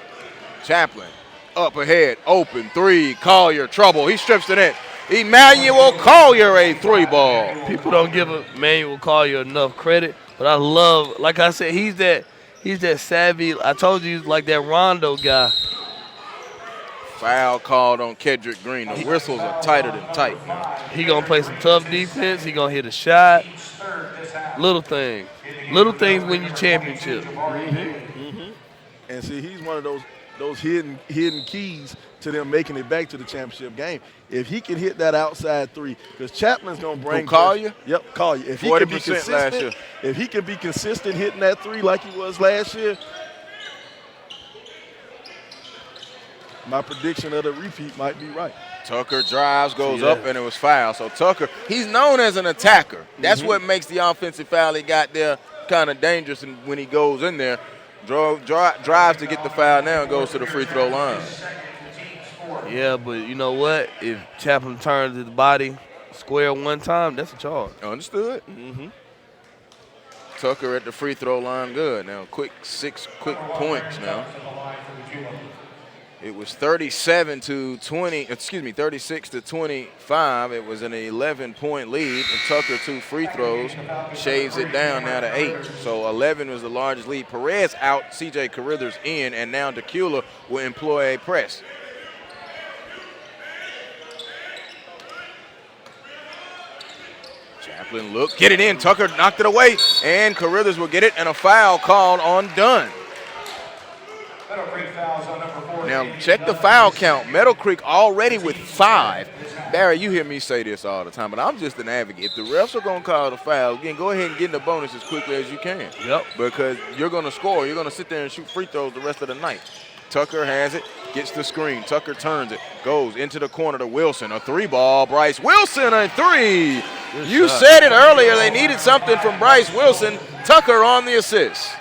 Chaplin up ahead, open, three, Collier, trouble. He strips it in. Emmanuel Collier, a 3-ball. People don't give Emmanuel Collier enough credit, but I love, like I said, he's that savvy. I told you he's like that Rondo guy. Foul called on Kedrick Green. The whistles are tighter than tight now. He gonna play some tough defense. He gonna hit a shot. Little things win you championship. And see, he's one of those hidden keys to them making it back to the championship game. If he can hit that outside three, because Chapman's going to bring. Collier? Yep, Collier. If he can be consistent, if he can be consistent hitting that three like he was last year, my prediction of the repeat might be right. Tucker drives, goes up, and it was foul. So Tucker, he's known as an attacker. That's what makes the offensive foul he got there kind of dangerous, and when he goes in there. Drives to get the foul now and goes to the free throw line. Yeah, but you know what? If Chaplin turns his body square one time, that's a charge. Understood. Tucker at the free throw line, good. Now, 6 quick points now. It was 36-25. It was an 11-point lead, and Tucker 2 free throws shaves it down now to 8. So 11 was the largest lead. Perez out, C.J. Carruthers in, and now Dacula will employ a press. Chaplin look, get it in. Tucker knocked it away, and Carruthers will get it, and a foul called on Dunn. Now, check the foul count. Meadowcreek already with 5. Barry, you hear me say this all the time, but I'm just an advocate. If the refs are going to call the foul, again, go ahead and get in the bonus as quickly as you can. Yep. Because you're going to score. You're going to sit there and shoot free throws the rest of the night. Tucker has it, gets the screen. Tucker turns it, goes into the corner to Wilson. A 3-ball. Bryce Wilson, a 3. You said it earlier. They needed something from Bryce Wilson. Tucker on the assist.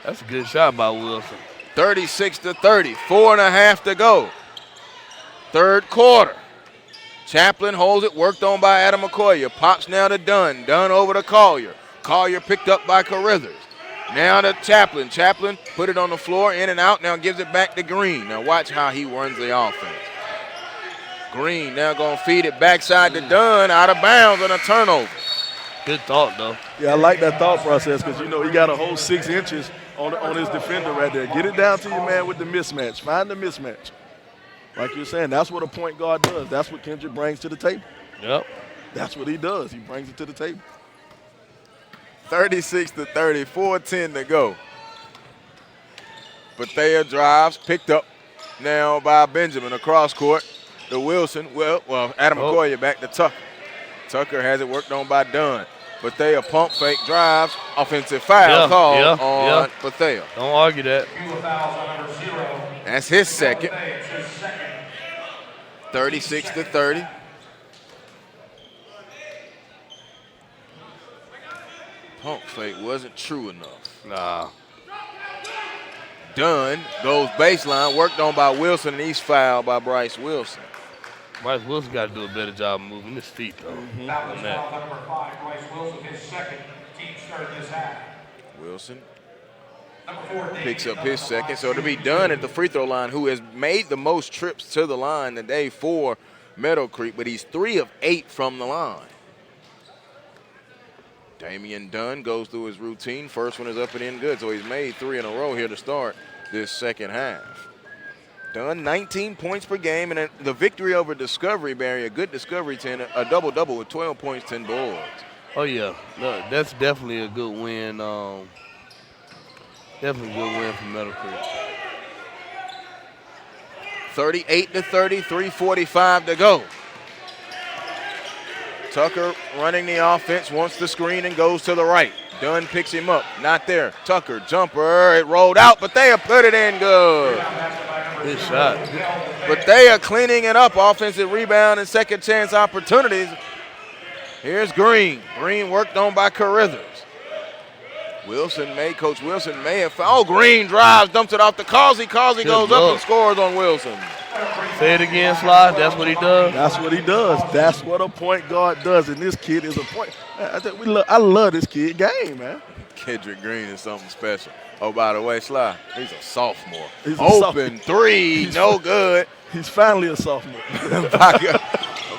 That's a good shot by Wilson. 36-30, 4.5 to go. Third quarter. Chaplin holds it, worked on by Adam McCoy. Pops now to Dunn. Dunn over to Collier. Collier picked up by Carruthers. Now to Chaplin. Chaplin put it on the floor, in and out. Now gives it back to Green. Now watch how he runs the offense. Green now going to feed it backside to Dunn, out of bounds on a turnover. Good thought, though. Yeah, I like that thought process because, you know, he got a whole 6 inches on his defender right there. Get it down to your man with the mismatch. Find the mismatch. Like you're saying, that's what a point guard does. That's what Kendrick brings to the table. Yep. That's what he does. He brings it to the table. 36-30, 4:10 to go. Bethea drives, picked up now by Benjamin across court to Wilson. Well, Adam McCoy back to Tucker. Tucker has it worked on by Dunn. Bethea pump fake drives, offensive foul called on Bethea. Don't argue that. That's his second. 36-30. Pump fake wasn't true enough. Nah. Dunn goes baseline, worked on by Wilson, and he's fouled by Bryce Wilson. Bryce Wilson got to do a better job of moving his feet, though. That was foul number 5. Bryce Wilson, his second. Team's third this half. Wilson picks up his second. So to be Dunn at the free throw line, who has made the most trips to the line today for Meadowcreek, but he's 3 of 8 from the line. Damian Dunn goes through his routine. First one is up and in good, so he's made 3 in a row here to start this second half. Dunn, 19 points per game, and the victory over Discovery, Barry, a good Discovery 10, a double-double with 12 points, 10 boards. Oh, yeah. No, that's definitely a good win. Definitely a good win for Meadowcreek. 38-30, 3:45 to go. Tucker running the offense, wants the screen and goes to the right. Dunn picks him up, not there. Tucker, jumper, it rolled out, but they have put it in good. Good shot. But they are cleaning it up, offensive rebound and second chance opportunities. Here's Green. Green worked on by Carruthers. Coach Wilson may have fouled. Green drives, dumps it off to Causey. Causey goes up and scores on Wilson. Say it again, Sly. That's what he does. That's what he does. That's what a point guard does. And this kid is a point. I love this kid game, man. Kendrick Green is something special. Oh, by the way, Sly, he's a sophomore. He's a Open three, no good. He's finally a sophomore.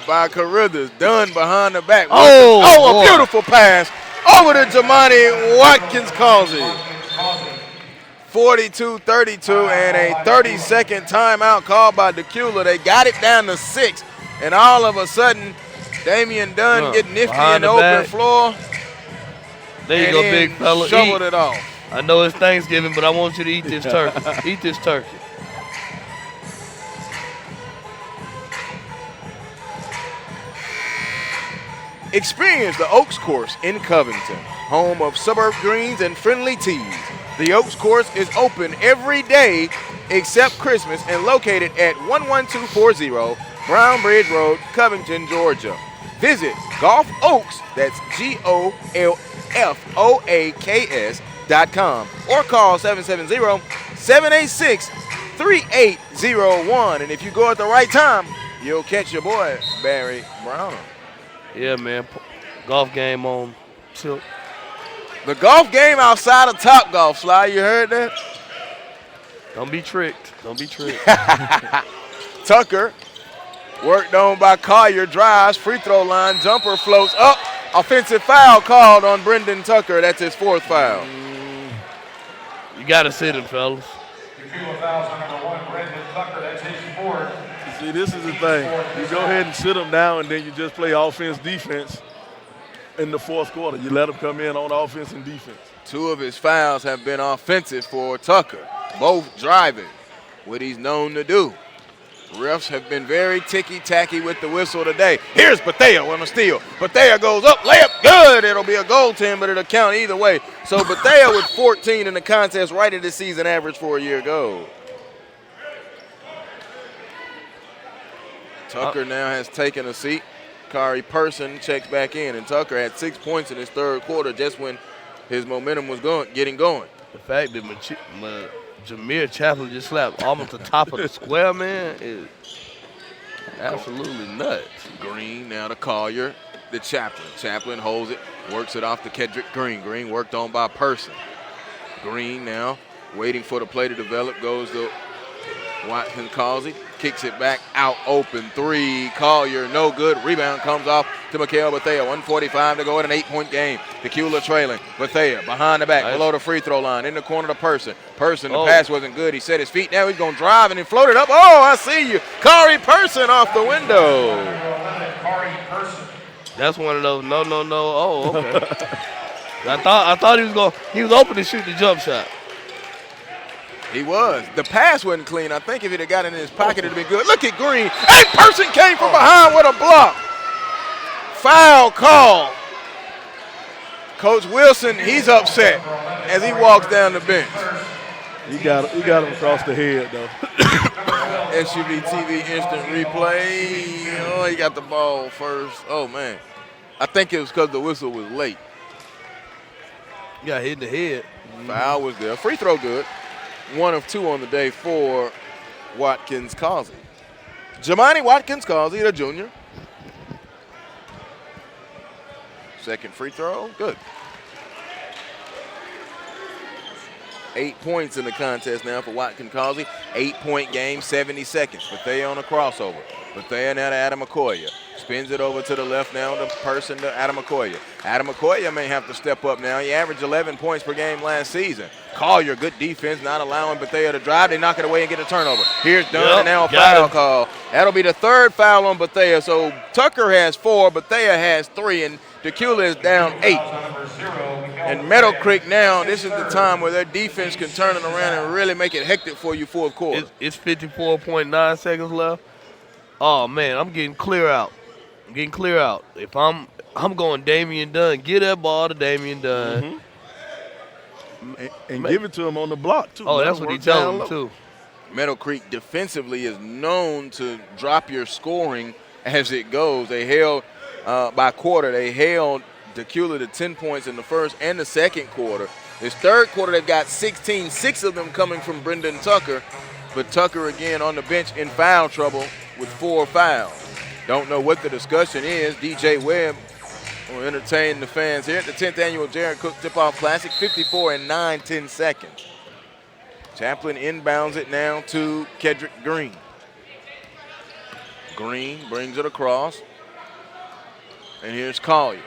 by Carruthers, Dunn behind the back. Oh, a beautiful pass over to Jamani Watkins Causey. 42-32 and a 30-second timeout called by Dacula. They got it down to 6, and all of a sudden, Damian Dunn getting nifty in the open floor. There you go, big fella. Shoveled it off. I know it's Thanksgiving, but I want you to eat this turkey. Eat this turkey. Experience the Oaks Course in Covington, home of suburb greens and friendly teas. The Oaks Course is open every day except Christmas and located at 11240 Brown Bridge Road, Covington, Georgia. Visit Golf Oaks, that's GOLFOAKS.com, or call 770-786-3801. And if you go at the right time, you'll catch your boy, Barry Brown. Yeah, man. Golf game on tilt. The golf game outside of Top Golf, Sly. You heard that? Don't be tricked. Don't be tricked. Tucker, worked on by Collier, drives, free throw line, jumper floats up. Offensive foul called on Brendan Tucker. That's his 4th foul. You got to sit him, fellas. See, this is the thing. You go ahead and sit them down, and then you just play offense, defense in the 4th quarter. You let them come in on offense and defense. 2 of his fouls have been offensive for Tucker, both driving, what he's known to do. Refs have been very ticky-tacky with the whistle today. Here's Bethea on a steal. Bethea goes up, layup, good. It'll be a goaltend, but it'll count either way. So Bethea with 14 in the contest, right at the season average for a year ago. Tucker now has taken a seat. Kari Person checks back in, and Tucker had 6 points in his 3rd quarter just when his momentum was getting going. The fact that Jameer Chaplin just slapped almost the top of the square, man, is absolutely nuts. Green now to Collier, the Chaplin. Chaplin holds it, works it off to Kendrick Green. Green worked on by Person. Green now waiting for the play to develop, goes to Watkins Causey, kicks it back out open 3. Collier, no good. Rebound comes off to Mikhail Bethea. 1:45 to go in an 8-point game. Dacula trailing. Bethea behind the back, below the free throw line, in the corner to Person. Person, the pass wasn't good. He set his feet. Now he's going to drive and then float it up. Oh, I see you. Kari Person off the window. That's one of those no. Oh, okay. I thought he was open to shoot the jump shot. He was. The pass wasn't clean. I think if he'd have got it in his pocket, it'd have been good. Look at Green. And Person came from behind with a block. Foul call. Coach Wilson, he's upset as he walks down the bench. He got him across the head, though. SUV TV instant replay. Oh, he got the ball first. Oh, man. I think it was because the whistle was late. You got hit in the head. Foul was there. Free throw good. 1 of 2 on the day for Watkins Causey. Jamani Watkins Causey, the junior. Second free throw, good. 8 points in the contest now for Watkins Causey. 8-point game, 70 seconds. Bethea on a crossover. Bethea now to Adam Okoye. Spins it over to the left now, the person to Adam Okoye. Adam Okoye may have to step up now. He averaged 11 points per game last season. Collier, good defense, not allowing Bethea to drive. They knock it away and get a turnover. Here's Dunn, and now a foul call. That'll be the third foul on Bethea. So Tucker has 4, Bethea has 3, and Dacula is down 8. And Meadowcreek now, this is the time where their defense can turn it around and really make it hectic for you fourth quarter. It's 54.9 seconds left. Oh, man, I'm getting clear out. If I'm going Damian Dunn. Get that ball to Damian Dunn. And give it to him on the block, too. Oh, that's what he's telling him, too. Meadowcreek defensively is known to drop your scoring as it goes. They held, by quarter, they held Dacula to 10 points in the first and the second quarter. This third quarter, they've got 16, 6 of them coming from Brendan Tucker. But Tucker, again, on the bench in foul trouble with 4 fouls. Don't know what the discussion is. DJ Webb will entertain the fans here at the 10th Annual Jared Cook Tip-Off Classic, 54 and 9/10 seconds. Chaplin inbounds it now to Kedrick Green. Green brings it across. And here's Collier.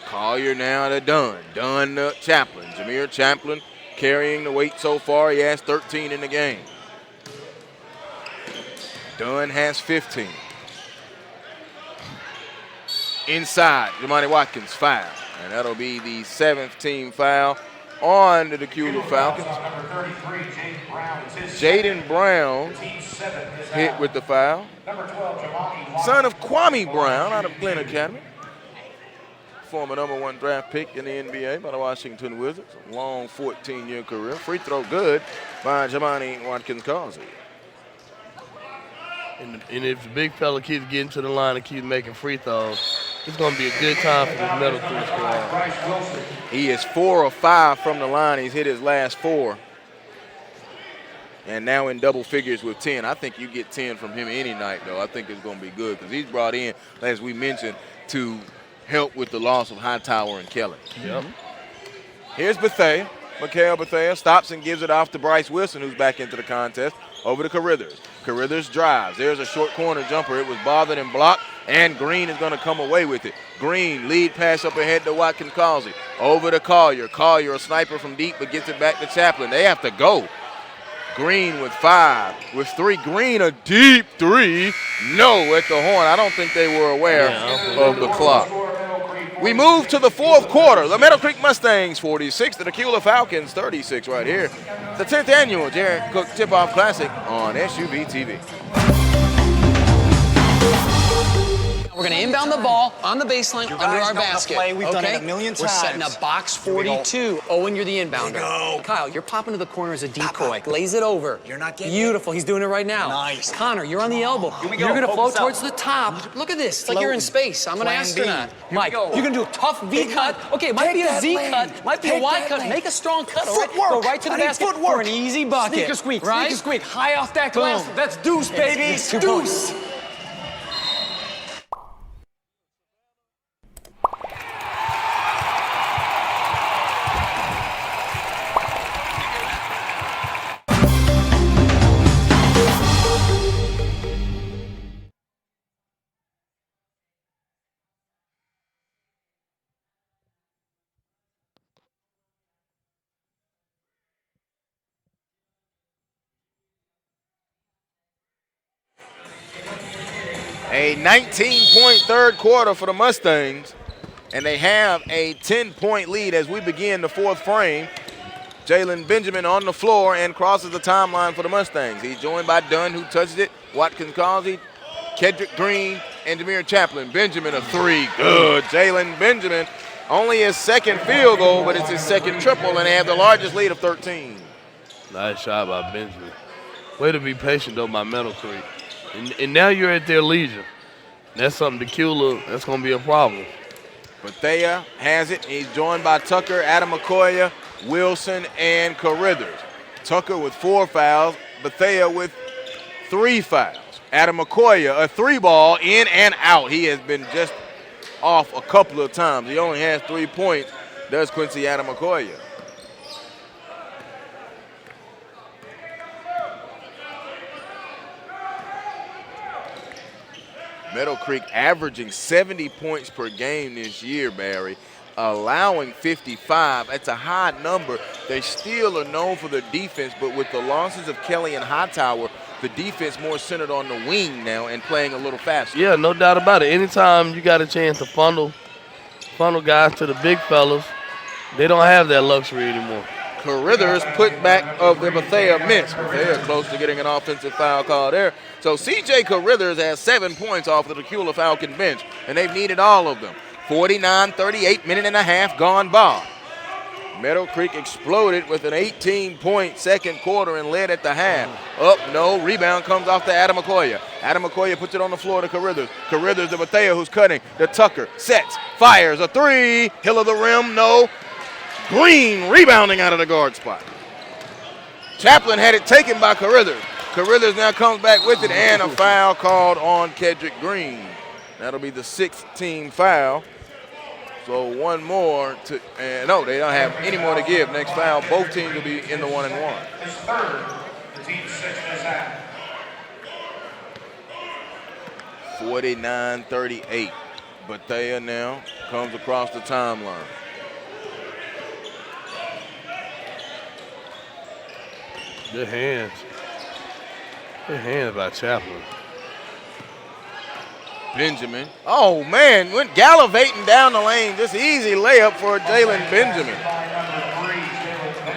Collier now to Dunn. Dunn to Chaplin. Jameer Chaplin carrying the weight so far. He has 13 in the game. Dunn has 15. Inside, Jamani Watkins foul. And that'll be the 7th team foul on the Dacula Falcons. Jaden Brown hit with the foul. Son of Kwame Brown out of Glenn Academy. Former #1 draft pick in the NBA by the Washington Wizards. A long 14-year career. Free throw good by Jamani Watkins-Causey. And if the big fella keeps getting to the line and keeps making free throws, it's going to be a good time for this Meadowcreek squad. He is 4 of 5 from the line. He's hit his last 4. And now in double figures with 10. I think you get 10 from him any night, though. I think it's going to be good because he's brought in, as we mentioned, to help with the loss of Hightower and Kelly. Yep. Here's Bethea. Mikhail Bethea stops and gives it off to Bryce Wilson, who's back into the contest. Over to Carithers. Carithers drives. There's a short corner jumper. It was bothered and blocked, and Green is going to come away with it. Green, lead pass up ahead to Watkins-Causey. Over to Collier. Collier, a sniper from deep, but gets it back to Chaplin. They have to go. Green with 5. With 3. Green, a deep 3. No at the horn. I don't think they were aware of the clock. We move to the fourth quarter. The Meadowcreek Mustangs 46, the Dacula Falcons 36 right here. The 10th Annual Jared Cook Tip-Off Classic on SUV TV. We're going to inbound the ball on the baseline under our basket. Play. We've done it a million We're setting times. a box 42. Owen, you're the inbounder. Kyle, you're popping to the corner as a decoy. Glaze it over. You're not getting Beautiful. He's doing it right now. Nice. Connor, you're on the elbow. Here we go. You're going to float Focus towards up. the top. Look at this. It's like you're in space. I'm an Plan B. astronaut. Here we Mike, go. you're going to do a tough V cut. Okay, it might be a that Z lane. cut. Might be a Take Y that cut. lane. Make a strong cut, all right? Footwork. Go right to the I need basket footwork. for an easy bucket. Sneaker squeak, right? sneaker squeak. High off that Boom. glass. That's deuce, baby. It's 2 Deuce. points. A 19-point third quarter for the Mustangs, and they have a 10-point lead as we begin the fourth frame. Jalen Benjamin on the floor and crosses the timeline for the Mustangs. He's joined by Dunn, who touches it, Watkins-Causey, Kedrick Green, and Jameer Chaplin. Benjamin a 3, good. Jalen Benjamin, only his second field goal, but it's his second triple, and they have the largest lead of 13. Nice shot by Benjamin. Way to be patient, though, by Meadowcreek. And now you're at their leisure. That's something Dacula, that's going to be a problem. Bethea has it. He's joined by Tucker, Adam Okoye, Wilson, and Carithers. Tucker with 4 fouls. Bethea with 3 fouls. Adam Okoye, a 3-ball in and out. He has been just off a couple of times. He only has 3 points, does Quincy Adam Okoye. Meadowcreek averaging 70 points per game this year, Barry, allowing 55. That's a high number. They still are known for their defense, but with the losses of Kelly and Hightower, the defense more centered on the wing now and playing a little faster. Yeah, no doubt about it. Anytime you got a chance to funnel guys to the big fellas, they don't have that luxury anymore. Carithers put back of the Bethea Mints. Bethea close to getting an offensive foul call there. So C.J. Carithers has 7 points off the Dacula Falcon bench, and they've needed all of them. 49-38, minute and a half gone by. Meadowcreek exploded with an 18-point second quarter and led at the half. Up, no, rebound comes off to Adam McCoy. Adam McCoy puts it on the floor to Carithers. Carithers to Bethea, who's cutting. To Tucker, sets, fires, a three. Hill of the rim, no. Green rebounding out of the guard spot. Chaplin had it taken by Carithers. Carithers now comes back with it, and a foul called on Kedrick Green. That'll be the 6th team foul. So one more to, and no, they don't have any more to give. Next foul, both teams will be in the 1-and-1. 49-38. Bethea now comes across the timeline. Good hands. Good hands by Chaplin. Benjamin. Oh, man, went gallivanting down the lane. Just easy layup for Jalen Benjamin.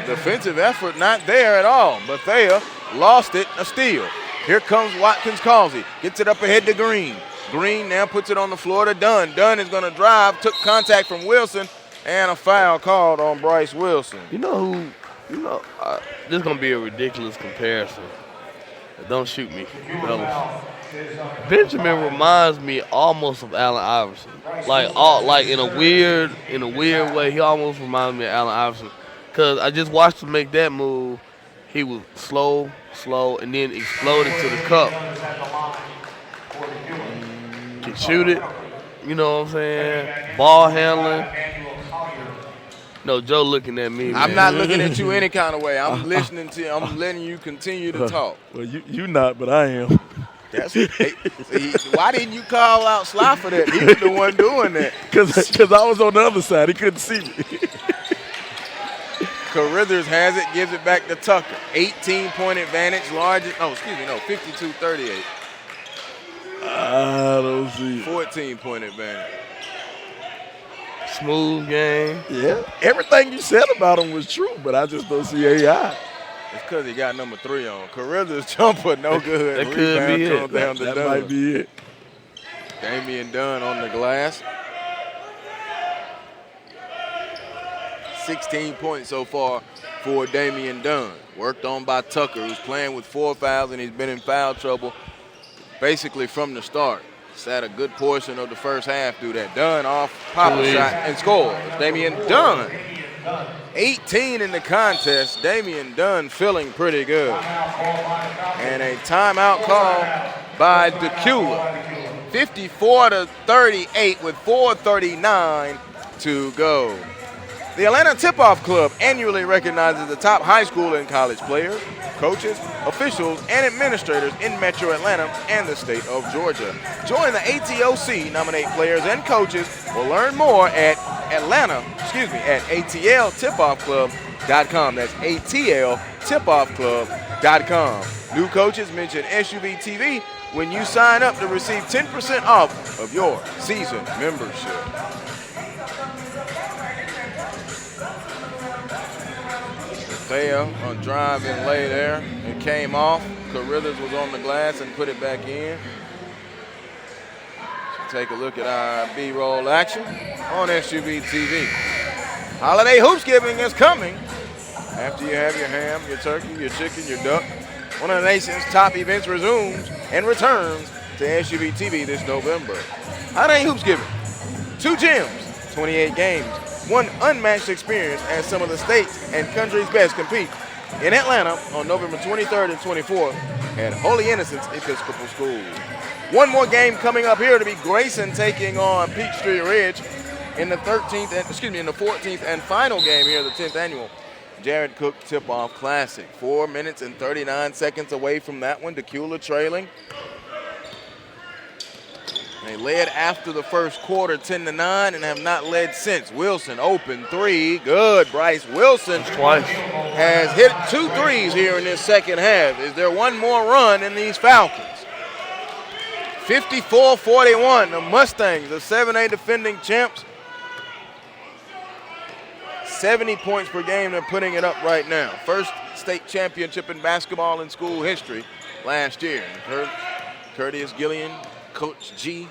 Defensive effort not there at all. Bethea lost it, a steal. Here comes Watkins Causey. Gets it up ahead to Green. Green now puts it on the floor to Dunn. Dunn is going to drive, took contact from Wilson, and a foul called on Bryce Wilson. This is going to be a ridiculous comparison. Don't shoot me, fellas. Benjamin reminds me almost of Allen Iverson. Like in a weird way, he almost reminds me of Allen Iverson. Cause I just watched him make that move. He was slow, and then exploded to the cup. Can shoot it, you know what I'm saying? Ball handling. No, Joe looking at me, man. I'm not looking at you any kind of way. I'm listening to you. I'm letting you continue to talk. Well, you not, but I am. Why didn't you call out Sly for that? He was the one doing that. Because I was on the other side. He couldn't see me. Carithers has it, gives it back to Tucker. 18-point advantage, 52-38. I don't see it. 14-point advantage. Smooth game. Yeah. Everything you said about him was true, but I just don't see AI. It's because he got number 3 on. Carithers jumper, no good. That could be it. That might be it. Damian Dunn on the glass. 16 points so far for Damian Dunn. Worked on by Tucker, who's playing with 4 fouls, and he's been in foul trouble basically from the start. Sat a good portion of the first half through that. Dunn off, pop shot, and scores. Damian Dunn. 18 in the contest. Damian Dunn feeling pretty good. And a timeout call by Dacula. 54-38 with 4:39 to go. The Atlanta Tip-Off Club annually recognizes the top high school and college players, coaches, officials, and administrators in Metro Atlanta and the state of Georgia. Join the ATOC, nominate players and coaches, or learn more at atltipoffclub.com. That's atltipoffclub.com. New coaches mention SUV TV when you sign up to receive 10% off of your season membership. Bethea on drive and lay there. It came off. Carithers was on the glass and put it back in. So take a look at our B-roll action on SUV TV. Holiday Hoopsgiving is coming. After you have your ham, your turkey, your chicken, your duck, one of the nation's top events resumes and returns to SUV TV this November. Holiday Hoopsgiving. 2 gyms, 28 games, one unmatched experience as some of the state's and country's best compete in Atlanta on November 23rd and 24th at Holy Innocents Episcopal School. One more game coming up here to be Grayson taking on Peachtree Ridge in the 14th and final game here, the 10th annual Jared Cook Tip-Off Classic. 4 minutes and 39 seconds away from that one. Dacula trailing. They led after the first quarter 10-9 and have not led since. Wilson open three. Good. Bryce Wilson Twice. has hit 2 threes here in this second half. Is there one more run in these Falcons? 54-41. The Mustangs, the 7A defending champs. 70 points per game. They're putting it up right now. First state championship in basketball in school history last year. Curtis Gillian, Coach G,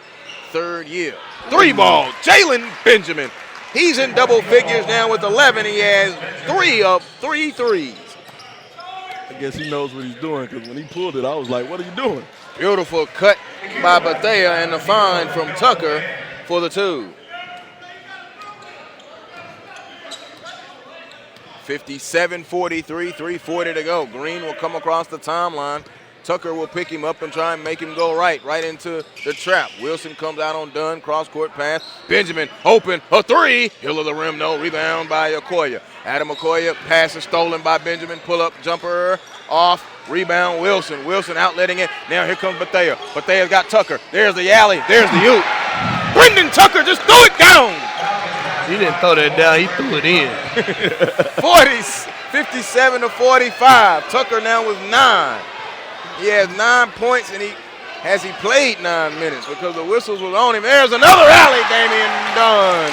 third year. 3-ball, Jalen Benjamin. He's in double figures now with 11. He has 3 of 3 threes. I guess he knows what he's doing because when he pulled it, I was like, what are you doing? Beautiful cut by Bethea and the find from Tucker for the 2. 57-43, 3:40 to go. Green will come across the timeline. Tucker will pick him up and try and make him go right into the trap. Wilson comes out on Dunn, cross-court pass. Benjamin open, a 3. Hill of the rim, no. Rebound by Okoye. Adam Okoye, pass is stolen by Benjamin. Pull-up jumper off. Rebound Wilson. Wilson outletting it. Now here comes Bethea. Bethea's got Tucker. There's the alley. There's the oop. Brendan Tucker just threw it down. He didn't throw that down. He threw it in. 57-45. Tucker now with 9. He has 9 points, and he played 9 minutes because the whistles was on him. There's another alley, Damian Dunn.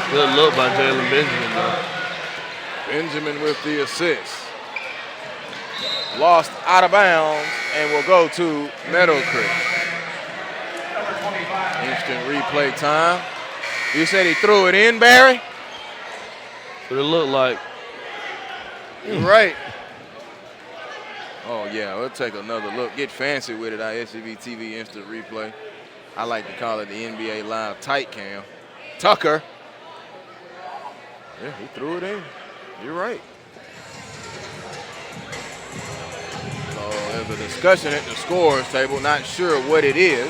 Good look by Jalen Benjamin, though. Benjamin with the assist. Lost out of bounds and will go to Meadowcreek. Instant replay time. You said he threw it in, Barry? What it looked like. You're right. Oh, yeah, we'll take another look. Get fancy with it, our SCV TV instant replay. I like to call it the NBA Live tight cam. Tucker. Yeah, he threw it in. You're right. So there's a discussion at the scores table. Not sure what it is.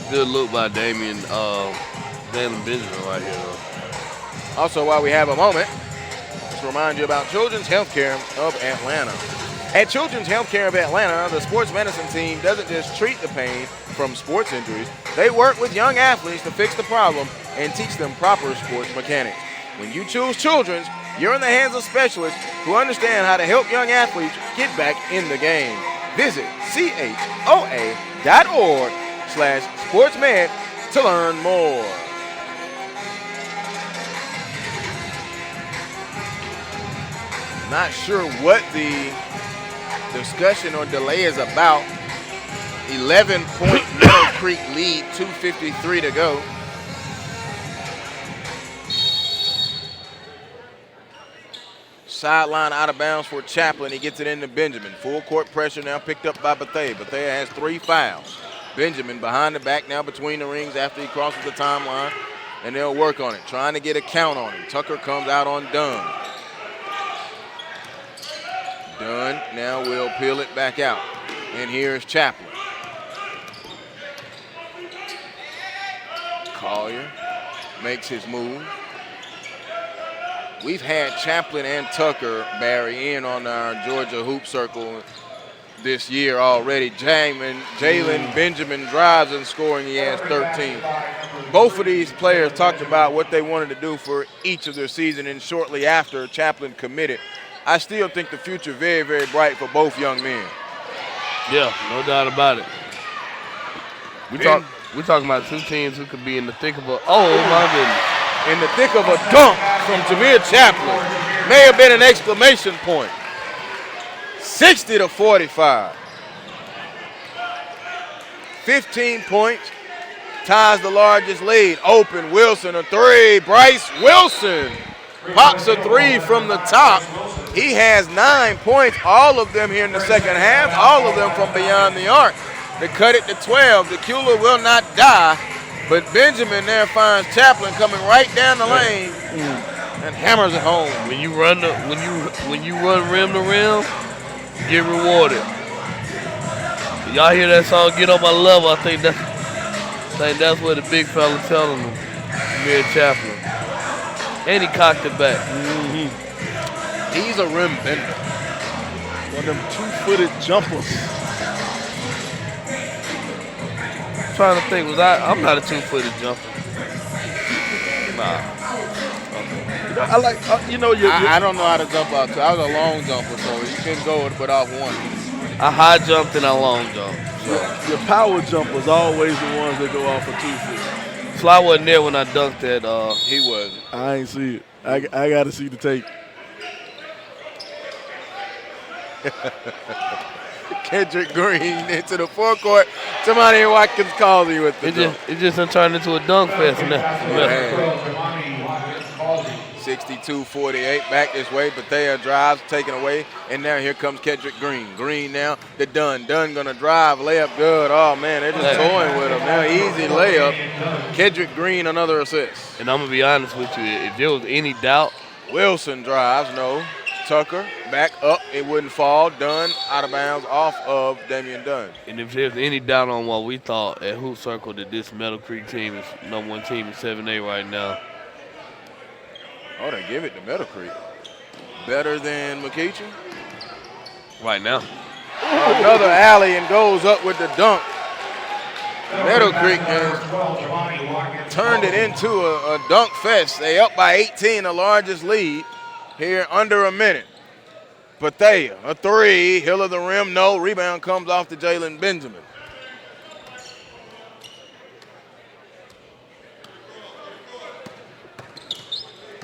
Good look by Jalen Benjamin right here, though. Also, while we have a moment, let's remind you about Children's Healthcare of Atlanta. At Children's Healthcare of Atlanta, the sports medicine team doesn't just treat the pain from sports injuries. They work with young athletes to fix the problem and teach them proper sports mechanics. When you choose Children's, you're in the hands of specialists who understand how to help young athletes get back in the game. Visit choa.org/sportsmed to learn more. Not sure what the discussion or delay is about. 11-point Meadowcreek lead, 2:53 to go. Sideline out of bounds for Chaplin. He gets it into Benjamin. Full court pressure now picked up by Bethea. Bethea has 3 fouls. Benjamin behind the back now between the rings after he crosses the timeline, and they'll work on it, trying to get a count on him. Tucker comes out on Dunn. Dunn now will peel it back out. And here's Chaplin. Collier makes his move. We've had Chaplin and Tucker, Barry, in on our Georgia Hoop Circle this year already. Jalen Benjamin drives and scoring. He has 13. Both of these players talked about what they wanted to do for each of their season, and shortly after Chaplin committed. I still think the future very, very bright for both young men. Yeah, no doubt about it. We're talking about 2 teams who could be in the thick of a, oh my goodness. In the thick of a dunk from Jameer Chaplin. May have been an exclamation point. 60-45. 15 points. Ties the largest lead. Open, Wilson, a 3. Bryce Wilson pops a 3 from the top. He has 9 points, all of them here in the second half, all of them from beyond the arc. They cut it to 12. Dacula will not die, but Benjamin there finds Chaplin coming right down the lane and hammers it home. When you run rim to rim, get rewarded. Y'all hear that song, Get On My Level? I think that's what the big fella telling them. Jameer Chaplin. And he cocked it back. He's a rim bender. One of them two-footed jumpers. I'm trying to think, I'm not a two-footed jumper. Nah. I like, I don't know how to jump out, too. I was a long jumper, so you couldn't go but off one. I high jumped and I long jumped. So. Your power jumpers always the ones that go off for 2 feet. Sly wasn't there when I dunked that. He wasn't. I ain't see it. I got to see the tape. Kendrick Green into the forecourt. Somebody Watkins calls you with the dunk. It just turned into a dunk fest now. 62-48, back this way. Bethea drives, taken away, and now here comes Kendrick Green. Green now to Dunn. Dunn gonna drive, layup good. Oh man, they're just toying with him now. Easy layup. Kendrick Green, another assist. And I'm gonna be honest with you, if there was any doubt, Wilson drives, no. Tucker back up, it wouldn't fall. Dunn out of bounds off of Damian Dunn. And if there's any doubt on what we thought at Hoop Circle that this Meadowcreek team is #1 team in 7A right now. Oh, they give it to Meadowcreek. Better than McEachin? Right now. Another alley and goes up with the dunk. Meadowcreek has turned it into a dunk fest. They up by 18, the largest lead here under a minute. Bethea, a three, hill of the rim, no. Rebound comes off to Jalen Benjamin.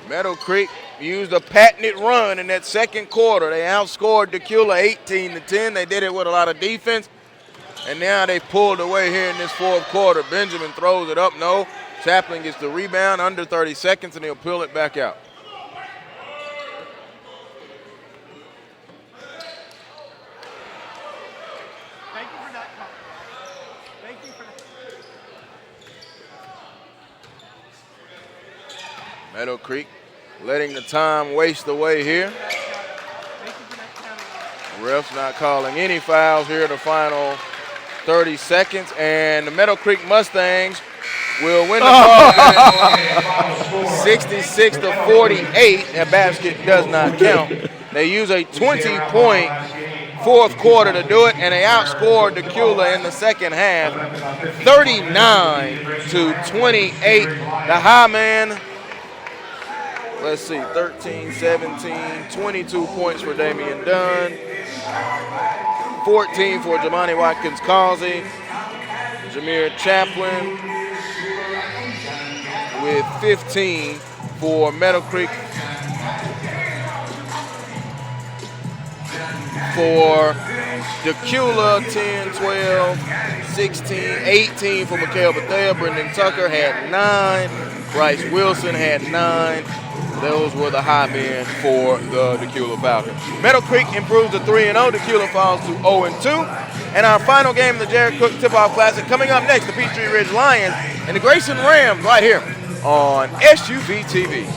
Meadowcreek used a patented run in that second quarter. They outscored Dacula 18-10. They did it with a lot of defense. And now they pulled away here in this fourth quarter. Benjamin throws it up, no. Chaplin gets the rebound under 30 seconds, and he'll pull it back out. Thank you for that. Thank you for that. Meadowcreek letting the time waste away here. Refs not calling any fouls here in the final 30 seconds. And the Meadowcreek Mustangs will win the ball game 66-48. That basket does not count. They use a 20-point fourth quarter to do it, and they outscored Dacula in the second half 39-28. The high man, let's see, 13, 17, 22 points for Damian Dunn, 14 for Jamani Watkins-Causey, Jameer Chaplin with 15 for Meadowcreek. For Dacula, 10, 12, 16, 18 for Mikhail Bethea. Brendan Tucker had 9. Bryce Wilson had 9. Those were the high men for the Dacula Falcons. Meadowcreek improves to 3-0. Dacula falls to 0-2. And our final game of the Jared Cook Tip-Off Classic coming up next, the Peachtree Ridge Lions and the Grayson Rams right here on SUV TV.